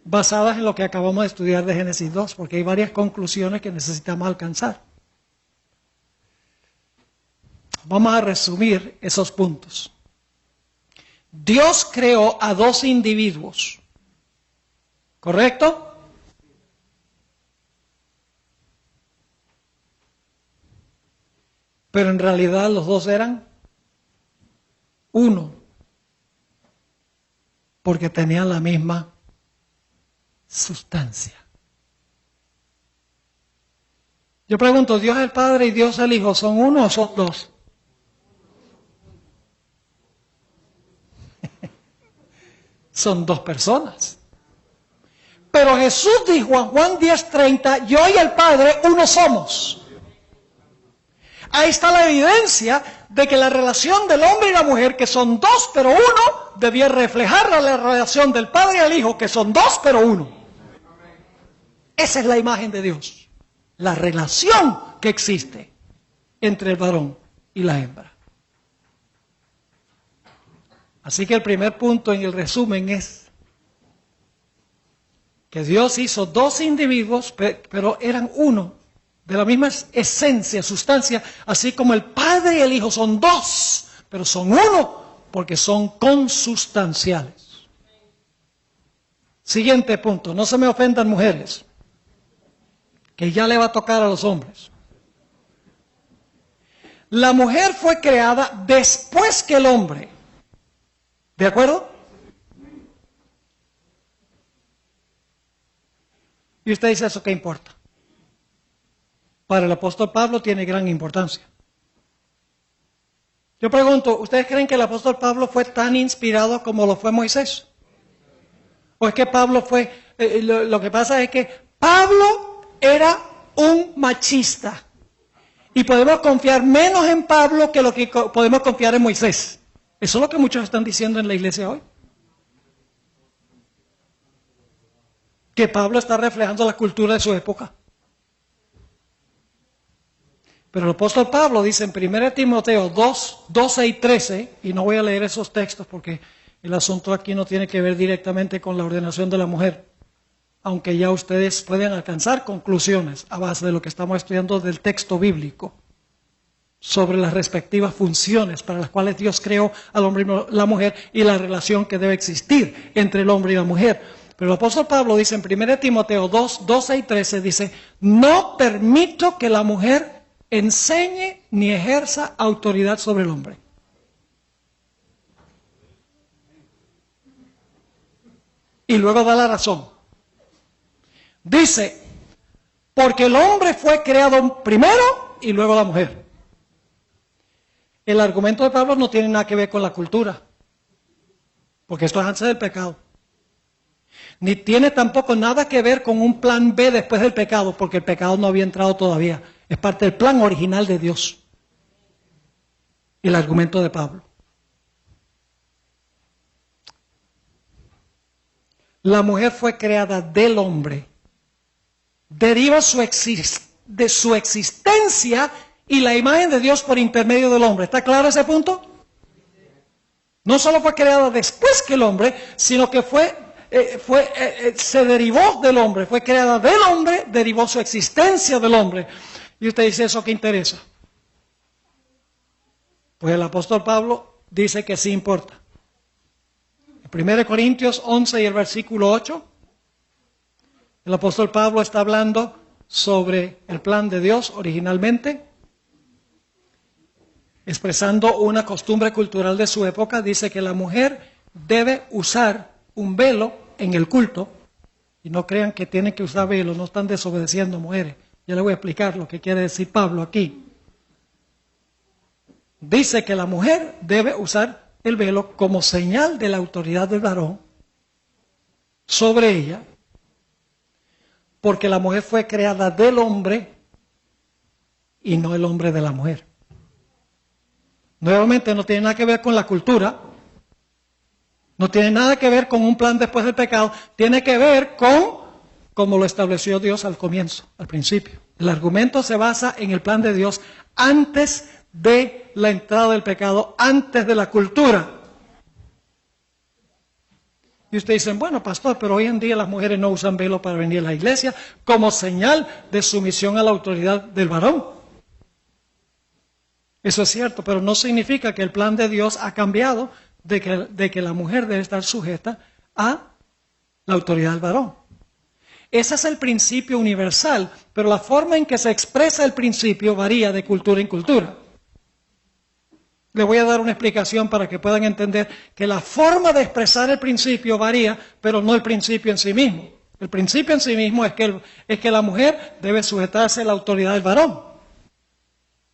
basadas en lo que acabamos de estudiar de Génesis 2, porque hay varias conclusiones que necesitamos alcanzar. Vamos a resumir esos puntos. Dios creó a dos individuos, ¿correcto? Pero en realidad los dos eran uno, porque tenían la misma sustancia. Yo pregunto, ¿Dios el Padre y Dios el Hijo son uno o son dos? Son dos personas. Pero Jesús dijo en Juan 10:30, yo y el Padre uno somos. Ahí está la evidencia de que la relación del hombre y la mujer, que son dos pero uno, debía reflejar la relación del Padre y el Hijo, que son dos pero uno. Esa es la imagen de Dios. La relación que existe entre el varón y la hembra. Así que el primer punto en el resumen es que Dios hizo dos individuos, pero eran uno, de la misma esencia, sustancia, así como el Padre y el Hijo son dos, pero son uno, porque son consustanciales. Siguiente punto, no se me ofendan mujeres, que ya le va a tocar a los hombres. La mujer fue creada después que el hombre. ¿De acuerdo? Y usted dice, ¿eso qué importa? Para el apóstol Pablo tiene gran importancia. Yo pregunto, ¿ustedes creen que el apóstol Pablo fue tan inspirado como lo fue Moisés? ¿O es que Pablo fue... lo que pasa es que Pablo era un machista. Y podemos confiar menos en Pablo que lo que podemos confiar en Moisés. Eso es lo que muchos están diciendo en la iglesia hoy. Que Pablo está reflejando la cultura de su época. Pero el apóstol Pablo dice en 1 Timoteo 2, 12 y 13, y no voy a leer esos textos porque el asunto aquí no tiene que ver directamente con la ordenación de la mujer, aunque ya ustedes pueden alcanzar conclusiones a base de lo que estamos estudiando del texto bíblico sobre las respectivas funciones para las cuales Dios creó al hombre y la mujer y la relación que debe existir entre el hombre y la mujer. Pero el apóstol Pablo dice en 1 Timoteo 2, 12 y 13, dice, no permito que la mujer enseñe ni ejerza autoridad sobre el hombre. Y luego da la razón. Dice, porque el hombre fue creado primero y luego la mujer. El argumento de Pablo no tiene nada que ver con la cultura, porque esto es antes del pecado. Ni tiene tampoco nada que ver con un plan B después del pecado, porque el pecado no había entrado todavía. Es parte del plan original de Dios. El argumento de Pablo. La mujer fue creada del hombre. Deriva de su existencia y la imagen de Dios por intermedio del hombre. ¿Está claro ese punto? No solo fue creada después que el hombre, sino que se derivó del hombre. Fue creada del hombre, derivó su existencia del hombre. Y usted dice, ¿eso qué interesa? Pues el apóstol Pablo dice que sí importa. En 1 Corintios 11 y el versículo 8, el apóstol Pablo está hablando sobre el plan de Dios originalmente, expresando una costumbre cultural de su época. Dice que la mujer debe usar un velo en el culto, y no crean que tienen que usar velo, no están desobedeciendo mujeres. Ya les voy a explicar lo que quiere decir Pablo aquí. Dice que la mujer debe usar el velo como señal de la autoridad del varón sobre ella, porque la mujer fue creada del hombre y no el hombre de la mujer. Nuevamente no tiene nada que ver con la cultura, no tiene nada que ver con un plan después del pecado, tiene que ver con como lo estableció Dios al comienzo, al principio. El argumento se basa en el plan de Dios antes de la entrada del pecado, antes de la cultura. Y ustedes dicen, bueno, pastor, pero hoy en día las mujeres no usan velo para venir a la iglesia como señal de sumisión a la autoridad del varón. Eso es cierto, pero no significa que el plan de Dios ha cambiado de que la mujer debe estar sujeta a la autoridad del varón. Ese es el principio universal, pero la forma en que se expresa el principio varía de cultura en cultura. Le voy a dar una explicación para que puedan entender que la forma de expresar el principio varía, pero no el principio en sí mismo. El principio en sí mismo es que la mujer debe sujetarse a la autoridad del varón.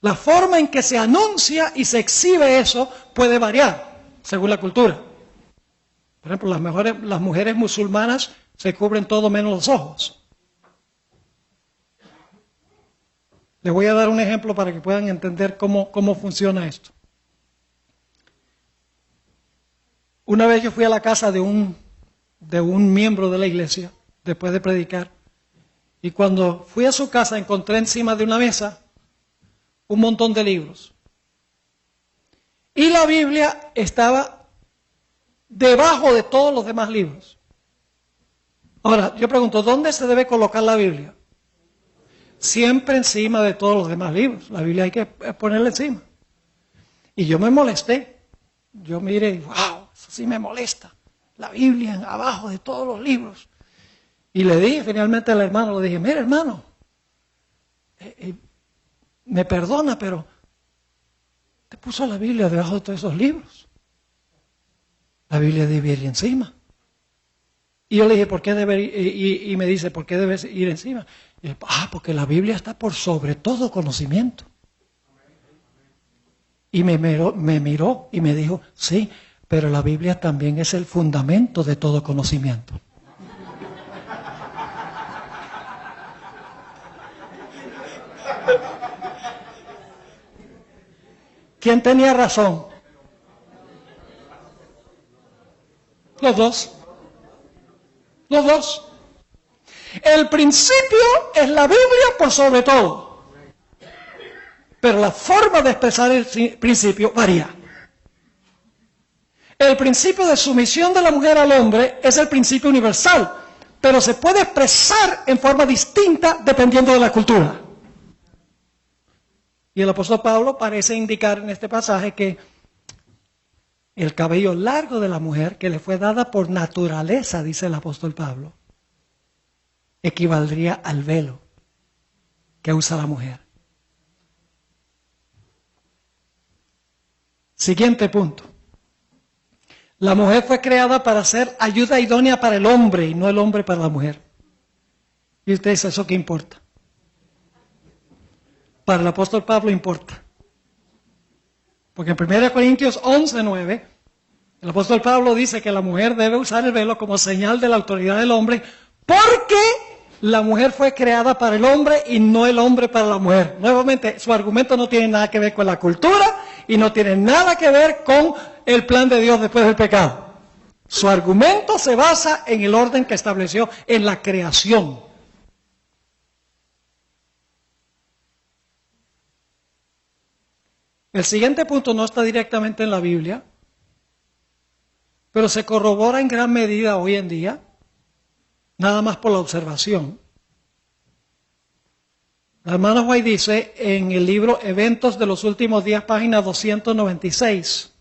La forma en que se anuncia y se exhibe eso puede variar según la cultura. Por ejemplo, las mujeres musulmanas se cubren todo menos los ojos. Les voy a dar un ejemplo para que puedan entender cómo funciona esto. Una vez yo fui a la casa de un miembro de la iglesia, después de predicar, y cuando fui a su casa encontré encima de una mesa un montón de libros. Y la Biblia estaba debajo de todos los demás libros. Ahora, yo pregunto, ¿dónde se debe colocar la Biblia? Siempre encima de todos los demás libros. La Biblia hay que ponerla encima. Y yo me molesté. Yo miré, wow, eso sí me molesta. La Biblia abajo de todos los libros. Y le dije finalmente al hermano, le dije, mira hermano, me perdona, pero te puso la Biblia debajo de todos esos libros. La Biblia debe ir encima. Y yo le dije, ¿por qué debe ir? Y me dice, ¿por qué debes ir encima? Y yo, porque la Biblia está por sobre todo conocimiento. Y me miró y me dijo, sí, pero la Biblia también es el fundamento de todo conocimiento. ¿Quién tenía razón? Los dos. Los dos. El principio es la Biblia por sobre todo. Pero la forma de expresar el principio varía. El principio de sumisión de la mujer al hombre es el principio universal, pero se puede expresar en forma distinta dependiendo de la cultura. Y el apóstol Pablo parece indicar en este pasaje que el cabello largo de la mujer, que le fue dada por naturaleza, dice el apóstol Pablo, equivaldría al velo que usa la mujer. Siguiente punto. La mujer fue creada para ser ayuda idónea para el hombre y no el hombre para la mujer. Y usted dice, ¿eso qué importa? Para el apóstol Pablo importa. Porque en 1 Corintios 11:9, el apóstol Pablo dice que la mujer debe usar el velo como señal de la autoridad del hombre, porque la mujer fue creada para el hombre y no el hombre para la mujer. Nuevamente, su argumento no tiene nada que ver con la cultura y no tiene nada que ver con el plan de Dios después del pecado. Su argumento se basa en el orden que estableció en la creación. El siguiente punto no está directamente en la Biblia, pero se corrobora en gran medida hoy en día, nada más por la observación. La hermana White dice en el libro Eventos de los Últimos Días, página 296,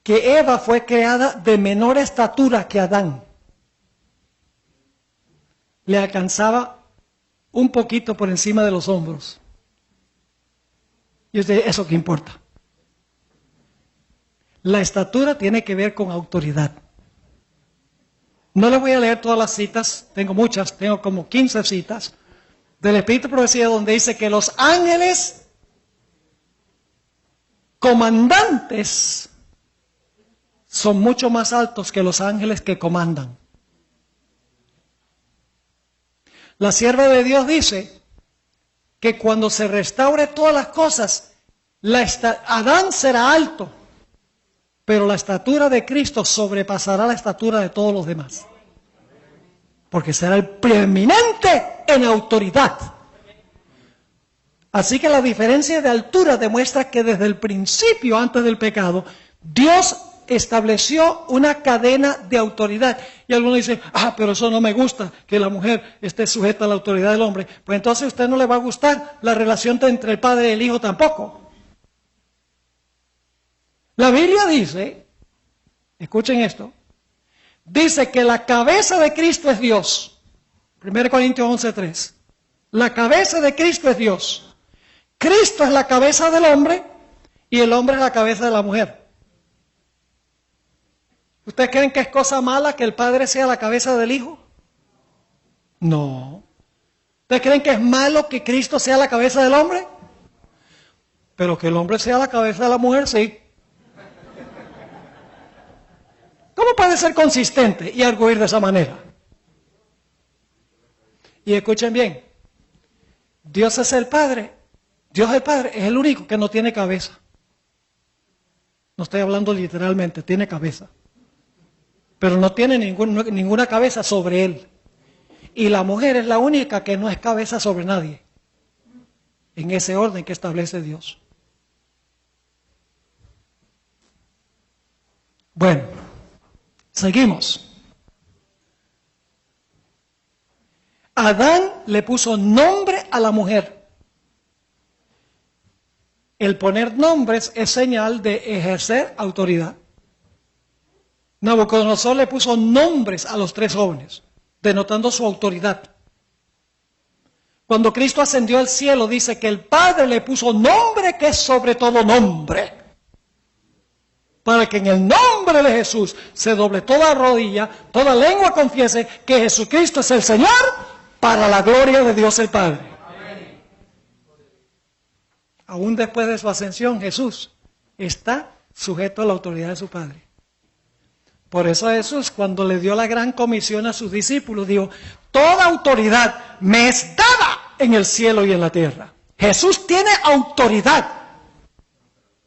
que Eva fue creada de menor estatura que Adán. Le alcanzaba un poquito por encima de los hombros. Y usted, ¿eso qué importa? La estatura tiene que ver con autoridad. No les voy a leer todas las citas, tengo muchas, tengo como 15 citas, del Espíritu de Profecía donde dice que los ángeles comandantes son mucho más altos que los ángeles que comandan. La sierva de Dios dice que cuando se restaure todas las cosas, Adán será alto, pero la estatura de Cristo sobrepasará la estatura de todos los demás. Porque será el preeminente en autoridad. Así que la diferencia de altura demuestra que desde el principio, antes del pecado, Dios estableció una cadena de autoridad. Y algunos dicen, pero eso no me gusta, que la mujer esté sujeta a la autoridad del hombre. Pues entonces a usted no le va a gustar la relación entre el padre y el hijo tampoco. La Biblia dice, escuchen esto, dice que la cabeza de Cristo es Dios. 1 Corintios 11:3. La cabeza de Cristo es Dios. Cristo es la cabeza del hombre y el hombre es la cabeza de la mujer. ¿Ustedes creen que es cosa mala que el padre sea la cabeza del hijo? No. ¿Ustedes creen que es malo que Cristo sea la cabeza del hombre? Pero que el hombre sea la cabeza de la mujer, sí. ¿Cómo puede ser consistente y arguir de esa manera? Y escuchen bien, Dios es el Padre. Dios el Padre es el único que no tiene cabeza. No estoy hablando literalmente, tiene cabeza. Pero no tiene ninguna cabeza sobre él. Y la mujer es la única que no es cabeza sobre nadie. En ese orden que establece Dios. Bueno, seguimos. Adán le puso nombre a la mujer. El poner nombres es señal de ejercer autoridad. Nabucodonosor le puso nombres a los 3 jóvenes, denotando su autoridad. Cuando Cristo ascendió al cielo, dice que el Padre le puso nombre que es sobre todo nombre. para que en el nombre de Jesús se doble toda rodilla, toda lengua confiese que Jesucristo es el Señor, para la gloria de Dios el Padre. Amén. Aún después de su ascensión, Jesús está sujeto a la autoridad de su Padre. Por eso Jesús, cuando le dio la gran comisión a sus discípulos, dijo: toda autoridad me es dada en el cielo y en la tierra. Jesús tiene autoridad,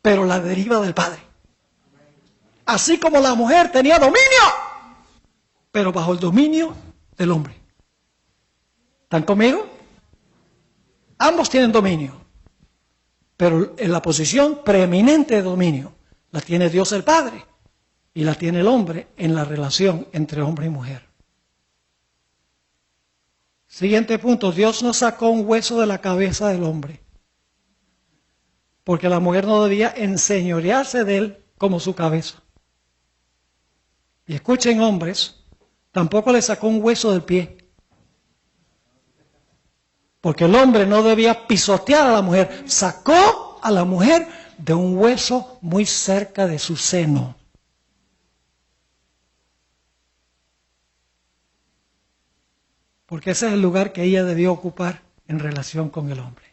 pero la deriva del Padre. Así como la mujer tenía dominio, pero bajo el dominio del hombre. ¿Están conmigo? Ambos tienen dominio, pero en la posición preeminente de dominio la tiene Dios el Padre y la tiene el hombre en la relación entre hombre y mujer. Siguiente punto: Dios no sacó un hueso de la cabeza del hombre, porque la mujer no debía enseñorearse de él como su cabeza. Y escuchen, hombres, tampoco le sacó un hueso del pie, porque el hombre no debía pisotear a la mujer. Sacó a la mujer de un hueso muy cerca de su seno. Porque ese es el lugar que ella debió ocupar en relación con el hombre.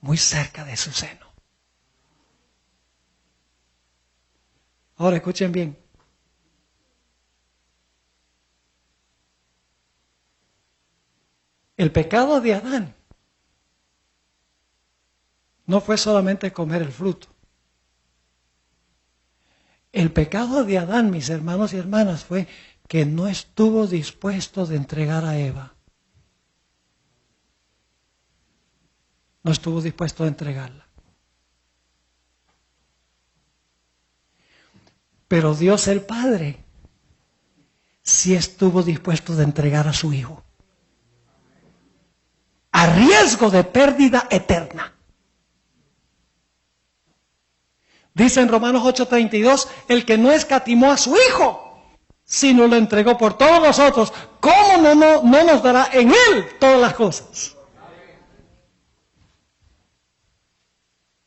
Muy cerca de su seno. Ahora escuchen bien. El pecado de Adán no fue solamente comer el fruto. El pecado de Adán, mis hermanos y hermanas, fue que no estuvo dispuesto de entregar a Eva. No estuvo dispuesto a entregarla. Pero Dios el Padre sí estuvo dispuesto de entregar a su Hijo, a riesgo de pérdida eterna. Dice en Romanos 8:32, el que no escatimó a su Hijo, sino lo entregó por todos nosotros, ¿cómo no nos dará en Él todas las cosas?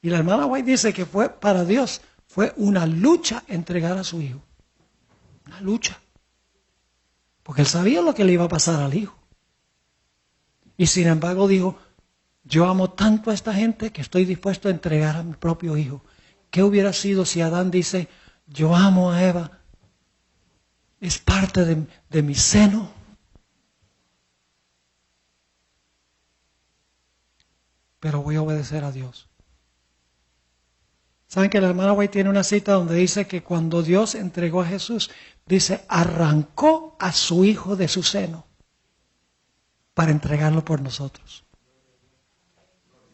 Y la hermana White dice que fue para Dios, fue una lucha entregar a su Hijo. Una lucha. Porque Él sabía lo que le iba a pasar al Hijo. Y sin embargo dijo: yo amo tanto a esta gente que estoy dispuesto a entregar a mi propio Hijo. ¿Qué hubiera sido si Adán dice: yo amo a Eva, es parte de mi seno? Pero voy a obedecer a Dios. ¿Saben que la hermana White tiene una cita donde dice que cuando Dios entregó a Jesús, dice, arrancó a su Hijo de su seno para entregarlo por nosotros?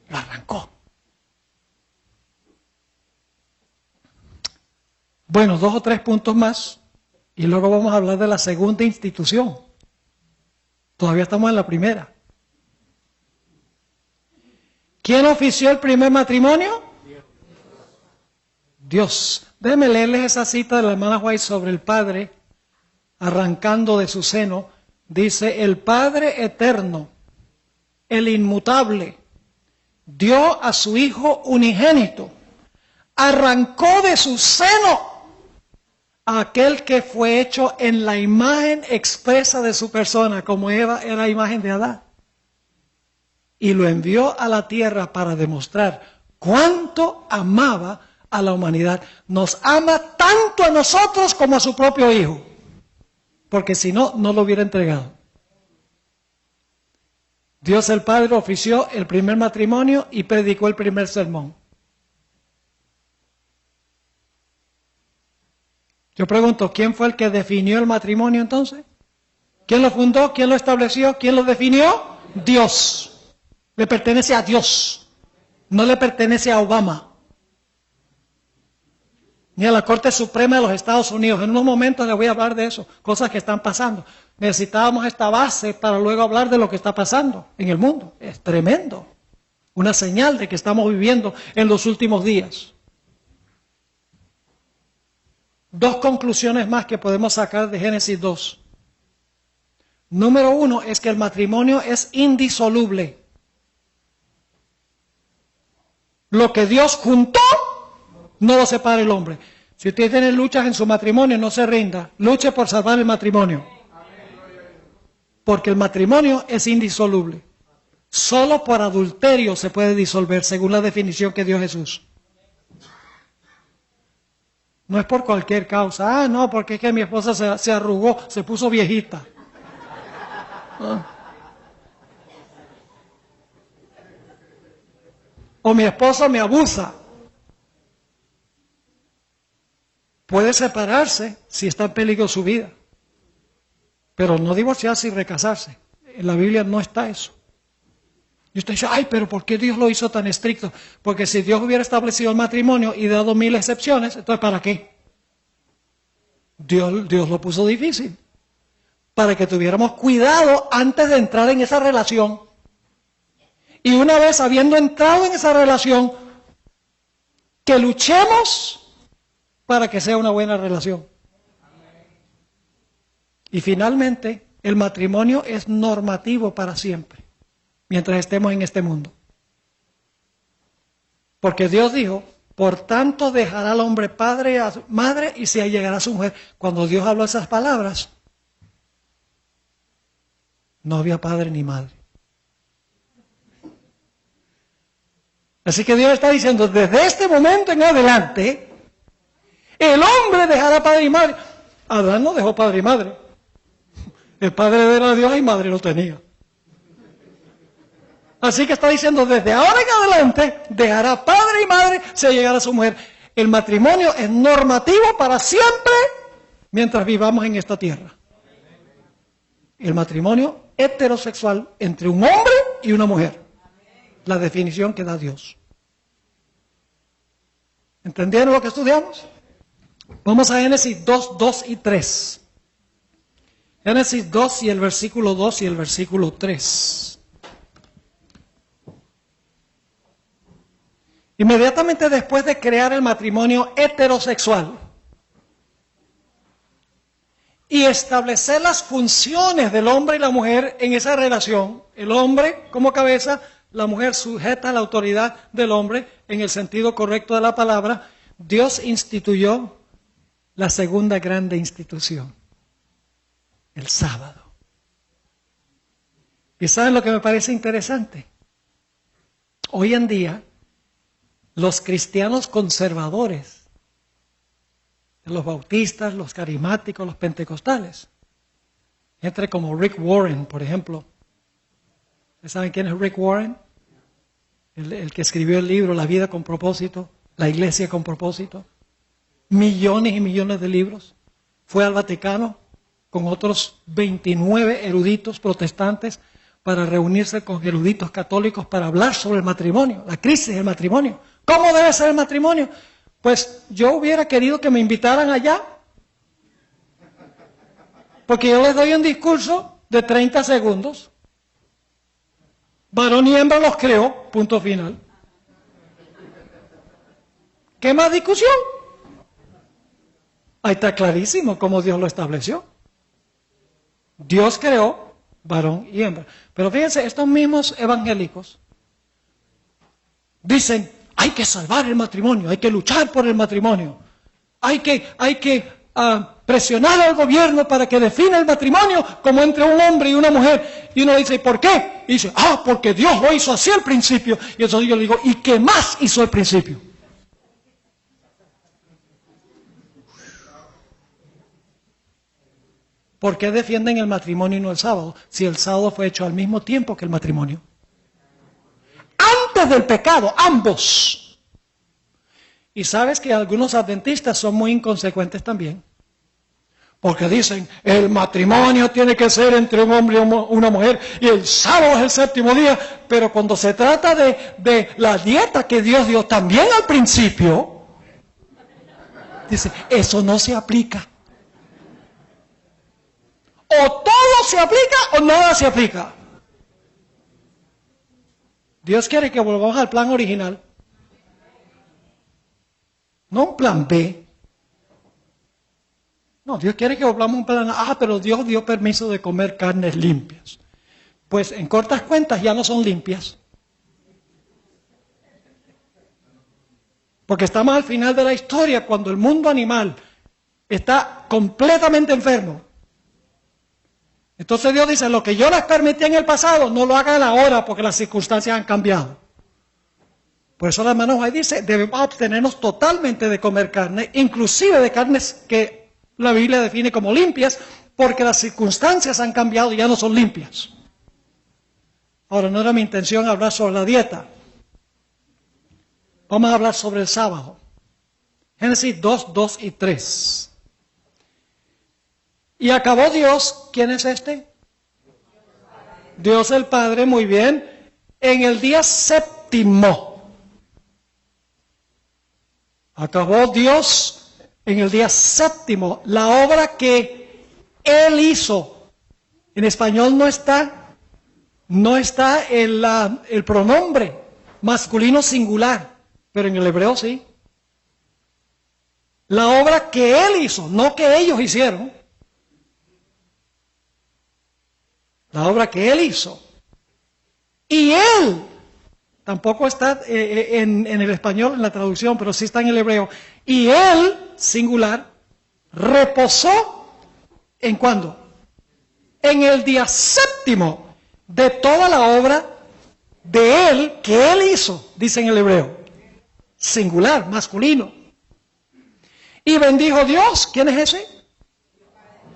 Lo arrancó. Bueno, 2 o 3 puntos más y luego vamos a hablar de la segunda institución. Todavía estamos en la primera. ¿Quién ofició el primer matrimonio? Dios. Déjenme leerles esa cita de la hermana White sobre el Padre arrancando de su seno. Dice: el Padre eterno, el inmutable, dio a su Hijo unigénito, arrancó de su seno a aquel que fue hecho en la imagen expresa de su persona, como Eva era la imagen de Adán, y lo envió a la tierra para demostrar cuánto amaba a la humanidad. Nos ama tanto a nosotros como a su propio Hijo, porque si no, no lo hubiera entregado. Dios el Padre ofició el primer matrimonio y predicó el primer sermón. Yo pregunto, ¿quién fue el que definió el matrimonio entonces? ¿Quién lo fundó? ¿Quién lo estableció? ¿Quién lo definió? Dios. Le pertenece a Dios. No le pertenece a Obama, ni a la Corte Suprema de los Estados Unidos. En unos momentos les voy a hablar de eso, cosas que están pasando. Necesitábamos esta base para luego hablar de lo que está pasando en el mundo. Es tremendo. Una señal de que estamos viviendo en los últimos días. 2 conclusiones más que podemos sacar de Génesis 2. Número 1 es que el matrimonio es indisoluble. Lo que Dios juntó, no lo separa el hombre. Si usted tiene luchas en su matrimonio, no se rinda. Luche por salvar el matrimonio. Porque el matrimonio es indisoluble. Solo por adulterio se puede disolver, según la definición que dio Jesús. No es por cualquier causa. Ah, no, porque es que mi esposa se arrugó, se puso viejita. ¿Ah? O mi esposo me abusa. Puede separarse si está en peligro su vida. Pero no divorciarse y recasarse. En la Biblia no está eso. Y usted dice, ay, pero ¿por qué Dios lo hizo tan estricto? Porque si Dios hubiera establecido el matrimonio y dado 1000 excepciones, entonces ¿para qué? Dios lo puso difícil. Para que tuviéramos cuidado antes de entrar en esa relación. Y una vez habiendo entrado en esa relación, que luchemos para que sea una buena relación. Y finalmente, el matrimonio es normativo para siempre, mientras estemos en este mundo. Porque Dios dijo, por tanto dejará al hombre padre a su madre y se allegará a su mujer. Cuando Dios habló esas palabras, no había padre ni madre. Así que Dios está diciendo, desde este momento en adelante, el hombre dejará padre y madre. Adán no dejó padre y madre. El padre era Dios y madre no tenía. Así que está diciendo, desde ahora en adelante, dejará padre y madre, se llegará a su mujer. El matrimonio es normativo para siempre, mientras vivamos en esta tierra. El matrimonio heterosexual entre un hombre y una mujer. La definición que da Dios. ¿Entendieron lo que estudiamos? Vamos a Génesis 2, 2 y 3. Génesis 2 y el versículo 2 y el versículo 3. Inmediatamente después de crear el matrimonio heterosexual y establecer las funciones del hombre y la mujer en esa relación, el hombre como cabeza, la mujer sujeta a la autoridad del hombre en el sentido correcto de la palabra, Dios instituyó la segunda grande institución, el sábado. ¿Y saben lo que me parece interesante? Hoy en día, los cristianos conservadores, los bautistas, los carismáticos, los pentecostales, gente como Rick Warren, por ejemplo. ¿Ustedes saben quién es Rick Warren? El que escribió el libro La vida con propósito, La iglesia con propósito. Millones y millones de libros. Fue al Vaticano con otros 29 eruditos protestantes para reunirse con eruditos católicos para hablar sobre el matrimonio, la crisis del matrimonio. ¿Cómo debe ser el matrimonio? Pues yo hubiera querido que me invitaran allá, porque yo les doy un discurso de 30 segundos. Varón y hembra los creó, punto final. ¿Qué más discusión? Ahí está clarísimo cómo Dios lo estableció. Dios creó varón y hembra. Pero fíjense, estos mismos evangélicos dicen, hay que salvar el matrimonio, hay que luchar por el matrimonio, hay que presionar al gobierno para que defina el matrimonio como entre un hombre y una mujer. Y uno dice, ¿por qué? Y dice, porque Dios lo hizo así al principio. Y entonces yo le digo, ¿y qué más hizo al principio? ¿Por qué defienden el matrimonio y no el sábado? Si el sábado fue hecho al mismo tiempo que el matrimonio. Antes del pecado, ambos. Y sabes que algunos adventistas son muy inconsecuentes también. Porque dicen, el matrimonio tiene que ser entre un hombre y una mujer, y el sábado es el séptimo día. Pero cuando se trata de la dieta que Dios dio también al principio, dice, eso no se aplica. O todo se aplica o nada se aplica. Dios quiere que volvamos al plan original. No un plan B. No, Dios quiere que volvamos a un plan A, pero Dios dio permiso de comer carnes limpias. Pues en cortas cuentas ya no son limpias. Porque estamos al final de la historia, cuando el mundo animal está completamente enfermo. Entonces Dios dice, lo que yo les permití en el pasado, no lo hagan ahora porque las circunstancias han cambiado. Por eso la hermana White dice, debemos abstenernos totalmente de comer carne, inclusive de carnes que la Biblia define como limpias, porque las circunstancias han cambiado y ya no son limpias. Ahora, no era mi intención hablar sobre la dieta. Vamos a hablar sobre el sábado. Génesis 2, 2 y 3. Y acabó Dios, ¿quién es este? Dios el Padre, muy bien, en el día séptimo. Acabó Dios en el día séptimo la obra que Él hizo. En español no está el pronombre masculino singular, pero en el hebreo sí. La obra que Él hizo, no que ellos hicieron. La obra que Él hizo. Y Él, tampoco está en el español, en la traducción, pero sí está en el hebreo. Y Él, singular, reposó, ¿en cuándo? En el día séptimo de toda la obra de Él que Él hizo, dice en el hebreo. Singular, masculino. Y bendijo Dios, ¿quién es ese?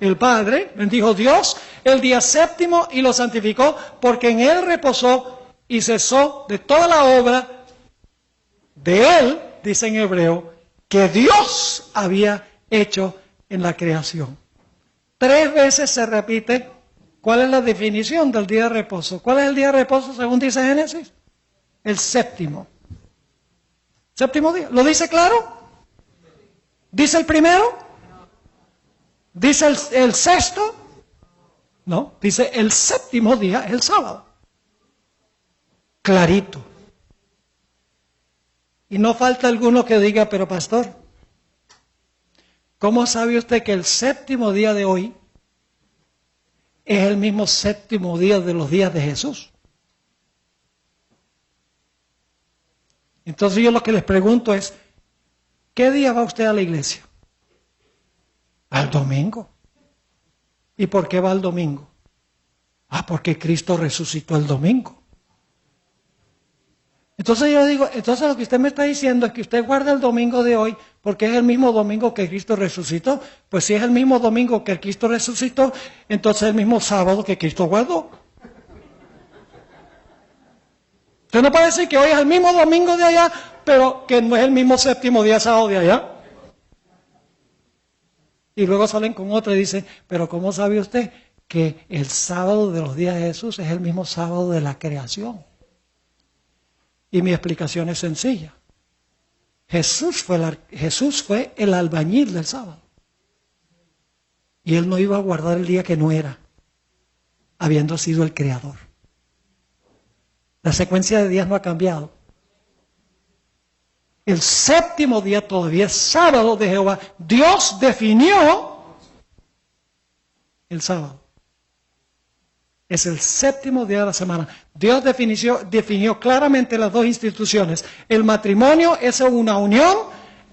El Padre, bendijo Dios el día séptimo y lo santificó, porque en Él reposó y cesó de toda la obra de Él, dice en hebreo, que Dios había hecho en la creación. 3 veces se repite cuál es la definición del día de reposo. ¿Cuál es el día de reposo según dice Génesis? El séptimo. Séptimo día. ¿Lo dice claro? ¿Dice el primero? ¿Dice el sexto? No, dice el séptimo día, el sábado. Clarito. Y no falta alguno que diga, pero pastor, ¿cómo sabe usted que el séptimo día de hoy es el mismo séptimo día de los días de Jesús? Entonces yo lo que les pregunto es, ¿qué día va usted a la iglesia? Al domingo. ¿Y por qué va al domingo? Porque Cristo resucitó el domingo. Entonces yo digo, entonces lo que usted me está diciendo es que usted guarda el domingo de hoy porque es el mismo domingo que Cristo resucitó. Pues si es el mismo domingo que Cristo resucitó, entonces es el mismo sábado que Cristo guardó. Usted no puede decir que hoy es el mismo domingo de allá, pero que no es el mismo séptimo día sábado de allá. Y luego salen con otra y dicen, pero ¿cómo sabe usted que el sábado de los días de Jesús es el mismo sábado de la creación? Y mi explicación es sencilla. Jesús fue el albañil del sábado. Y Él no iba a guardar el día que no era, habiendo sido el creador. La secuencia de días no ha cambiado. El séptimo día todavía es sábado de Jehová. Dios definió el sábado. Es el séptimo día de la semana. Dios definió claramente las dos instituciones. El matrimonio es una unión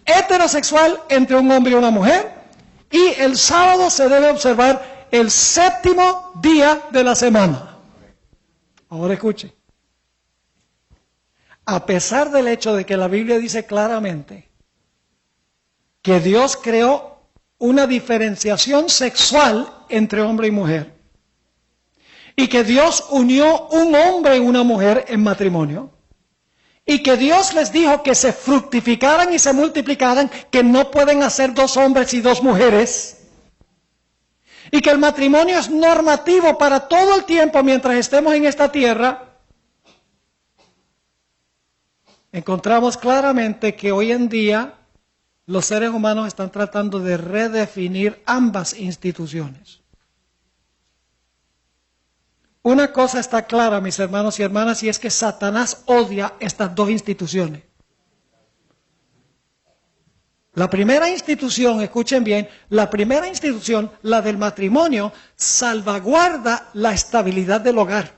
heterosexual entre un hombre y una mujer. Y el sábado se debe observar el séptimo día de la semana. Ahora escuche. A pesar del hecho de que la Biblia dice claramente que Dios creó una diferenciación sexual entre hombre y mujer, y que Dios unió un hombre y una mujer en matrimonio, y que Dios les dijo que se fructificaran y se multiplicaran, que no pueden hacer 2 hombres y 2 mujeres, y que el matrimonio es normativo para todo el tiempo mientras estemos en esta tierra, encontramos claramente que hoy en día los seres humanos están tratando de redefinir ambas instituciones. Una cosa está clara, mis hermanos y hermanas, y es que Satanás odia estas 2 instituciones. La primera institución, escuchen bien, la primera institución, la del matrimonio, salvaguarda la estabilidad del hogar.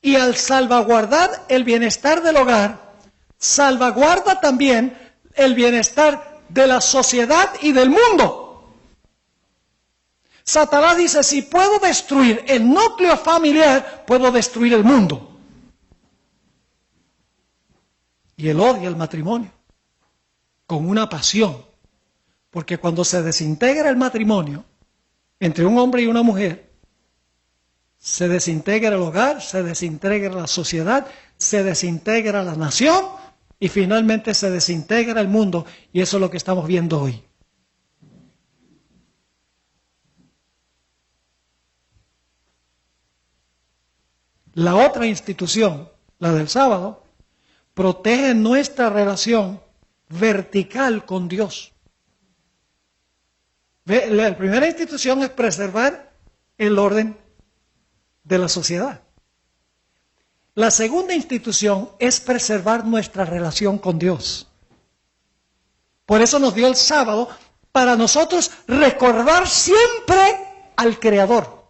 Y al salvaguardar el bienestar del hogar, salvaguarda también el bienestar de la sociedad y del mundo. Satanás dice, si puedo destruir el núcleo familiar, puedo destruir el mundo. Y él odia el matrimonio con una pasión, porque cuando se desintegra el matrimonio entre un hombre y una mujer, se desintegra el hogar, se desintegra la sociedad, se desintegra la nación y finalmente se desintegra el mundo. Y eso es lo que estamos viendo hoy. La otra institución, la del sábado, protege nuestra relación vertical con Dios. La primera institución es preservar el orden de la sociedad. La segunda institución es preservar nuestra relación con Dios. Por eso nos dio el sábado para nosotros recordar siempre al Creador,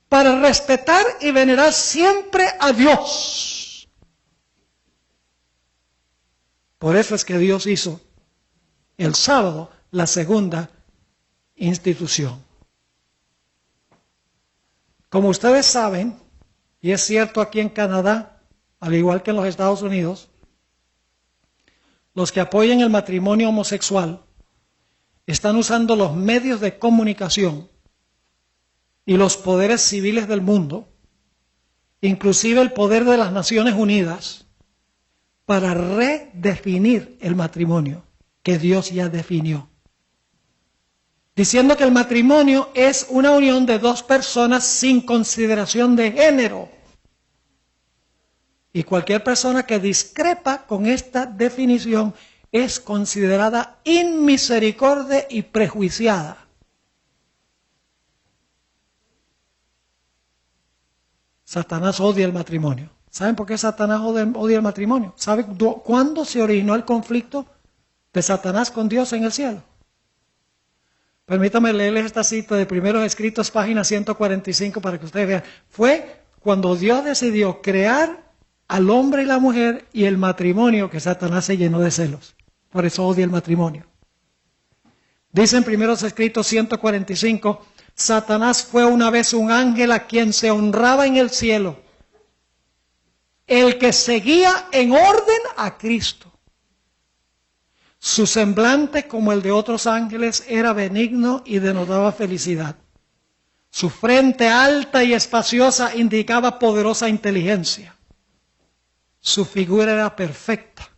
para respetar y venerar siempre a Dios. Por eso es que Dios hizo el sábado la segunda institución. Como ustedes saben, y es cierto aquí en Canadá, al igual que en los Estados Unidos, los que apoyan el matrimonio homosexual están usando los medios de comunicación y los poderes civiles del mundo, inclusive el poder de las Naciones Unidas, para redefinir el matrimonio que Dios ya definió. Diciendo que el matrimonio es una unión de dos personas sin consideración de género. Y cualquier persona que discrepa con esta definición es considerada inmisericordia y prejuiciada. Satanás odia el matrimonio. ¿Saben por qué Satanás odia el matrimonio? ¿Saben cuándo se originó el conflicto de Satanás con Dios en el cielo? Permítame leerles esta cita de Primeros Escritos, página 145, para que ustedes vean. Fue cuando Dios decidió crear al hombre y la mujer y el matrimonio que Satanás se llenó de celos. Por eso odia el matrimonio. Dice en Primeros Escritos 145, Satanás fue una vez un ángel a quien se honraba en el cielo, el que seguía en orden a Cristo. Su semblante, como el de otros ángeles, era benigno y denotaba felicidad. Su frente alta y espaciosa indicaba poderosa inteligencia. Su figura era perfecta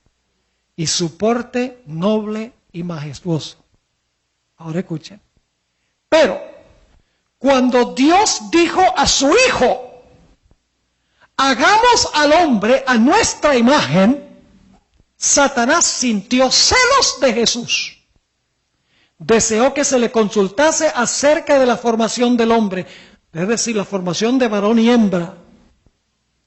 y su porte noble y majestuoso. Ahora escuchen. Pero cuando Dios dijo a su Hijo, hagamos al hombre a nuestra imagen, Satanás sintió celos de Jesús. Deseó que se le consultase acerca de la formación del hombre, es decir, la formación de varón y hembra.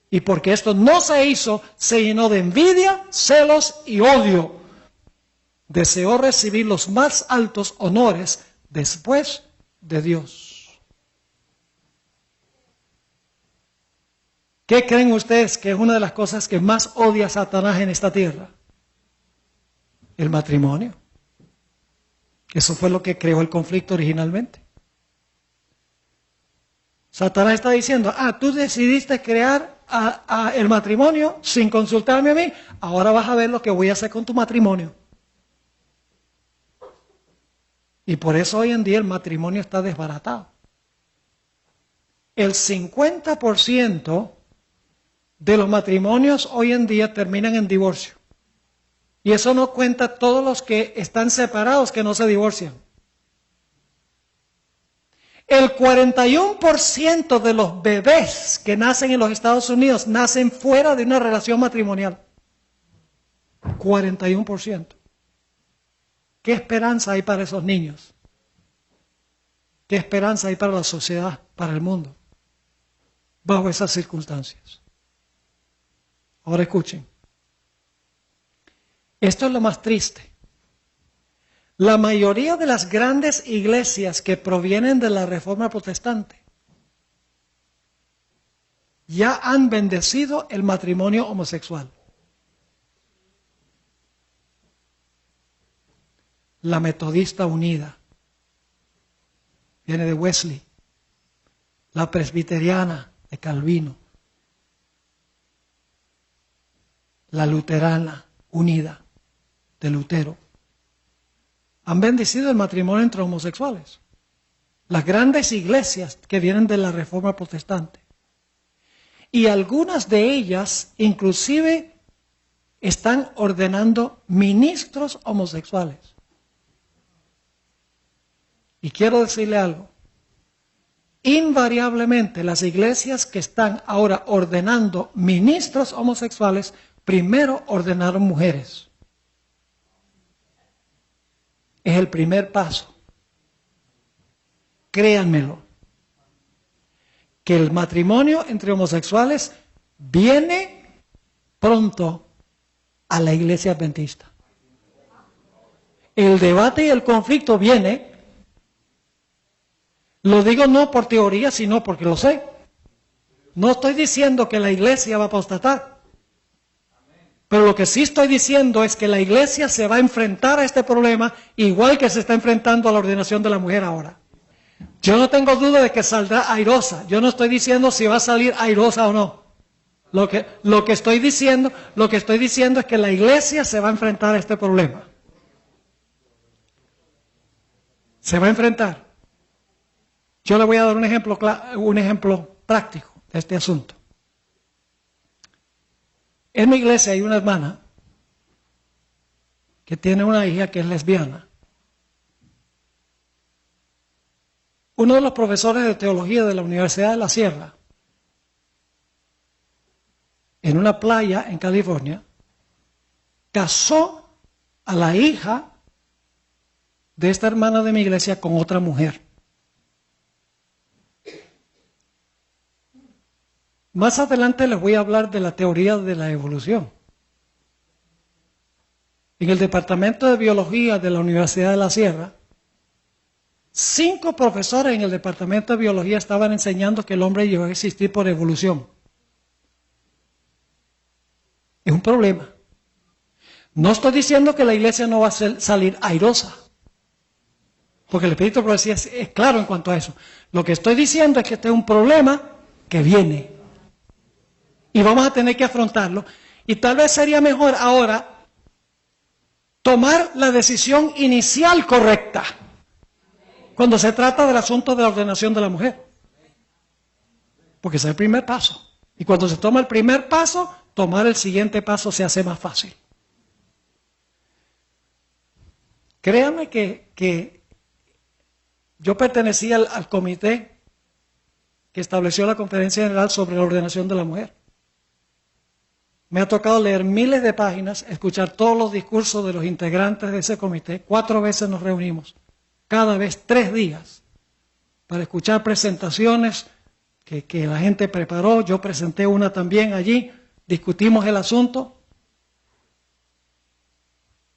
Y porque esto no se hizo, se llenó de envidia, celos y odio. Deseó recibir los más altos honores después de Dios. ¿Qué creen ustedes que es una de las cosas que más odia Satanás en esta tierra? El matrimonio. Eso fue lo que creó el conflicto originalmente. Satanás está diciendo, tú decidiste crear el matrimonio sin consultarme a mí, ahora vas a ver lo que voy a hacer con tu matrimonio. Y por eso hoy en día el matrimonio está desbaratado. El 50% de los matrimonios hoy en día terminan en divorcio. Y eso no cuenta todos los que están separados que no se divorcian. El 41% de los bebés que nacen en los Estados Unidos nacen fuera de una relación matrimonial. 41%. ¿Qué esperanza hay para esos niños? ¿Qué esperanza hay para la sociedad, para el mundo, bajo esas circunstancias? Ahora escuchen. Esto es lo más triste. La mayoría de las grandes iglesias que provienen de la Reforma Protestante ya han bendecido el matrimonio homosexual. la Metodista Unida, viene de Wesley, la Presbiteriana de Calvino, la Luterana Unida de Lutero. Han bendecido el matrimonio entre homosexuales. Las grandes iglesias que vienen de la Reforma Protestante. Y algunas de ellas inclusive están ordenando ministros homosexuales. Y quiero decirle algo. Invariablemente las iglesias que están ahora ordenando ministros homosexuales, primero ordenaron mujeres. Es el primer paso. Créanmelo, que el matrimonio entre homosexuales viene pronto a la iglesia adventista. El debate y el conflicto viene, lo digo no por teoría, sino porque lo sé. No estoy diciendo que la iglesia va a apostatar, pero lo que sí estoy diciendo es que la iglesia se va a enfrentar a este problema igual que se está enfrentando a la ordenación de la mujer ahora. Yo no tengo duda de que saldrá airosa. Yo no estoy diciendo si va a salir airosa o no. Lo que estoy diciendo es que la iglesia se va a enfrentar a este problema. Se va a enfrentar. Yo le voy a dar un ejemplo práctico de este asunto. En mi iglesia hay una hermana que tiene una hija que es lesbiana. Uno de los profesores de teología de la Universidad de la Sierra, en una playa en California, casó a la hija de esta hermana de mi iglesia con otra mujer. Más adelante les voy a hablar de la teoría de la evolución. En el departamento de biología de la Universidad de la Sierra, 5 profesores en el departamento de biología estaban enseñando que el hombre llegó a existir por evolución. Es un problema. No estoy diciendo que la iglesia no va a salir airosa, porque el Espíritu de Profecía es claro en cuanto a eso. Lo que estoy diciendo es que este es un problema que viene y vamos a tener que afrontarlo, y tal vez sería mejor ahora tomar la decisión inicial correcta cuando se trata del asunto de la ordenación de la mujer, porque ese es el primer paso, y cuando se toma el primer paso, tomar el siguiente paso se hace más fácil. Créanme que yo pertenecía al comité que estableció la Conferencia General sobre la ordenación de la mujer. Me ha tocado leer miles de páginas, escuchar todos los discursos de los integrantes de ese comité. 4 veces nos reunimos, cada vez 3 días, para escuchar presentaciones que la gente preparó. Yo presenté una también allí, discutimos el asunto.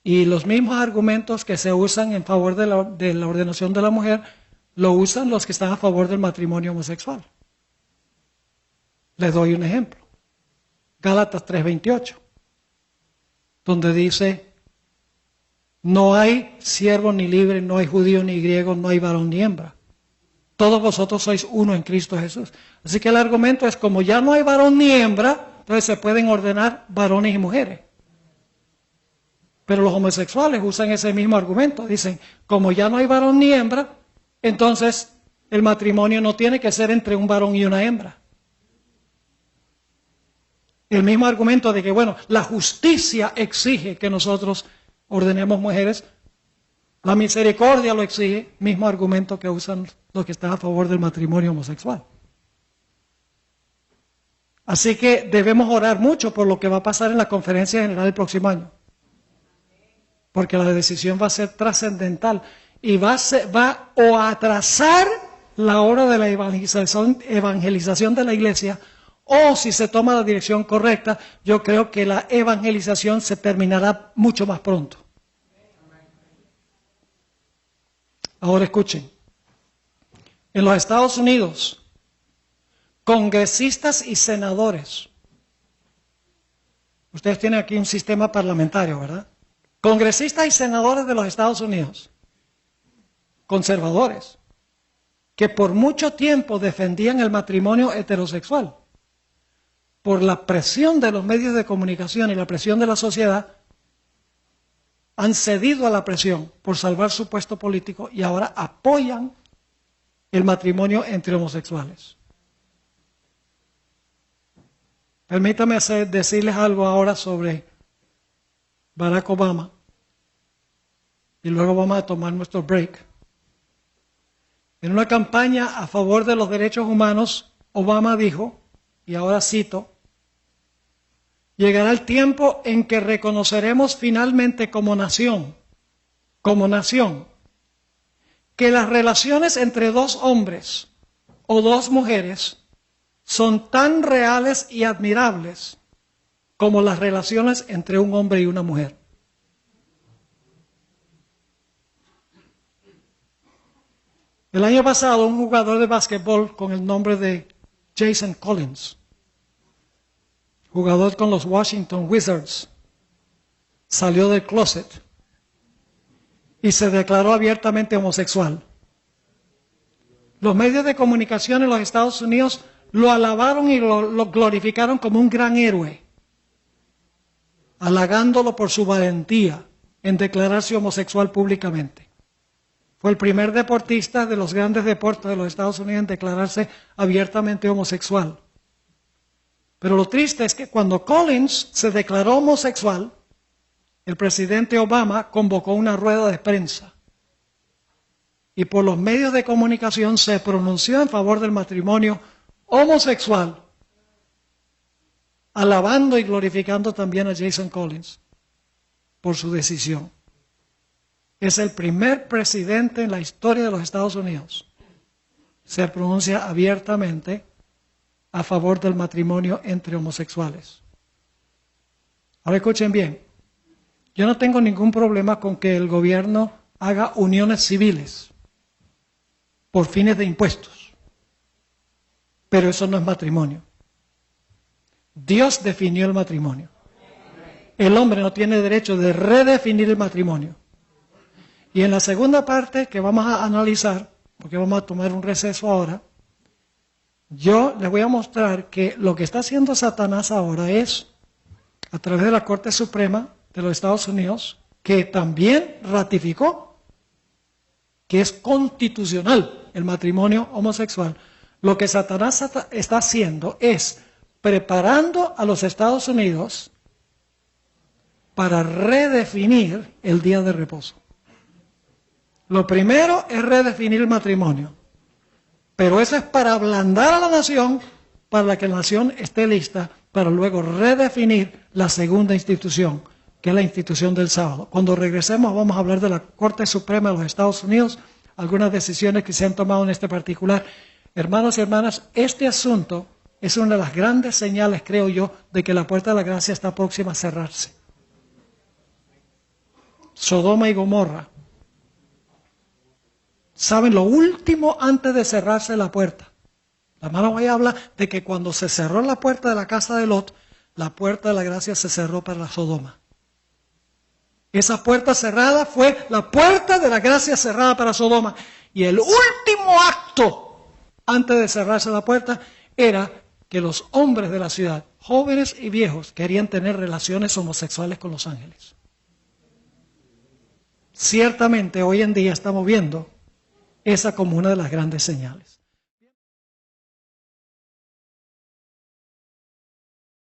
Y los mismos argumentos que se usan en favor de la ordenación de la mujer, lo usan los que están a favor del matrimonio homosexual. Les doy un ejemplo. Gálatas 3:28, donde dice, no hay siervo ni libre, no hay judío ni griego, no hay varón ni hembra. Todos vosotros sois uno en Cristo Jesús. Así que el argumento es, como ya no hay varón ni hembra, entonces se pueden ordenar varones y mujeres. Pero los homosexuales usan ese mismo argumento. Dicen, como ya no hay varón ni hembra, entonces el matrimonio no tiene que ser entre un varón y una hembra. El mismo argumento de que, bueno, la justicia exige que nosotros ordenemos mujeres, la misericordia lo exige, mismo argumento que usan los que están a favor del matrimonio homosexual. Así que debemos orar mucho por lo que va a pasar en la Conferencia General el próximo año. Porque la decisión va a ser trascendental y va a atrasar la hora de la evangelización de la iglesia, o si se toma la dirección correcta, yo creo que la evangelización se terminará mucho más pronto. Ahora escuchen, en los Estados Unidos, congresistas y senadores, ustedes tienen aquí un sistema parlamentario, ¿verdad? congresistas y senadores de los Estados Unidos, conservadores, que por mucho tiempo defendían el matrimonio heterosexual, por la presión de los medios de comunicación y la presión de la sociedad, han cedido a la presión por salvar su puesto político y ahora apoyan el matrimonio entre homosexuales. Permítame decirles algo ahora sobre Barack Obama y luego vamos a tomar nuestro break. En una campaña a favor de los derechos humanos, Obama dijo, y ahora cito, llegará el tiempo en que reconoceremos finalmente como nación, que las relaciones entre dos hombres o dos mujeres son tan reales y admirables como las relaciones entre un hombre y una mujer. El año pasado, un jugador de básquetbol con el nombre de Jason Collins, jugador con los Washington Wizards, salió del closet y se declaró abiertamente homosexual. Los medios de comunicación en los Estados Unidos lo alabaron y lo glorificaron como un gran héroe, halagándolo por su valentía en declararse homosexual públicamente. Fue el primer deportista de los grandes deportes de los Estados Unidos en declararse abiertamente homosexual. Pero lo triste es que cuando Collins se declaró homosexual, el presidente Obama convocó una rueda de prensa y por los medios de comunicación se pronunció en favor del matrimonio homosexual, alabando y glorificando también a Jason Collins por su decisión. Es el primer presidente en la historia de los Estados Unidos. Se pronuncia abiertamente a favor del matrimonio entre homosexuales. Ahora escuchen bien, yo no tengo ningún problema con que el gobierno haga uniones civiles por fines de impuestos, pero eso no es matrimonio. Dios definió el matrimonio. El hombre no tiene derecho de redefinir el matrimonio. Y en la segunda parte que vamos a analizar, porque vamos a tomar un receso ahora, yo les voy a mostrar que lo que está haciendo Satanás ahora es, a través de la Corte Suprema de los Estados Unidos, que también ratificó que es constitucional el matrimonio homosexual, lo que Satanás está haciendo es preparando a los Estados Unidos para redefinir el día de reposo. Lo primero es redefinir el matrimonio, pero eso es para ablandar a la nación, para que la nación esté lista, para luego redefinir la segunda institución, que es la institución del sábado. Cuando regresemos vamos a hablar de la Corte Suprema de los Estados Unidos, algunas decisiones que se han tomado en este particular. Hermanos y hermanas, este asunto es una de las grandes señales, creo yo, de que la puerta de la gracia está próxima a cerrarse. Sodoma y Gomorra. ¿Saben lo último antes de cerrarse la puerta? La hermana Guaya habla de que cuando se cerró la puerta de la casa de Lot, la puerta de la gracia se cerró para la Sodoma. Esa puerta cerrada fue la puerta de la gracia cerrada para Sodoma. Y el último acto antes de cerrarse la puerta era que los hombres de la ciudad, jóvenes y viejos, querían tener relaciones homosexuales con los ángeles. Ciertamente hoy en día estamos viendo esa como una de las grandes señales.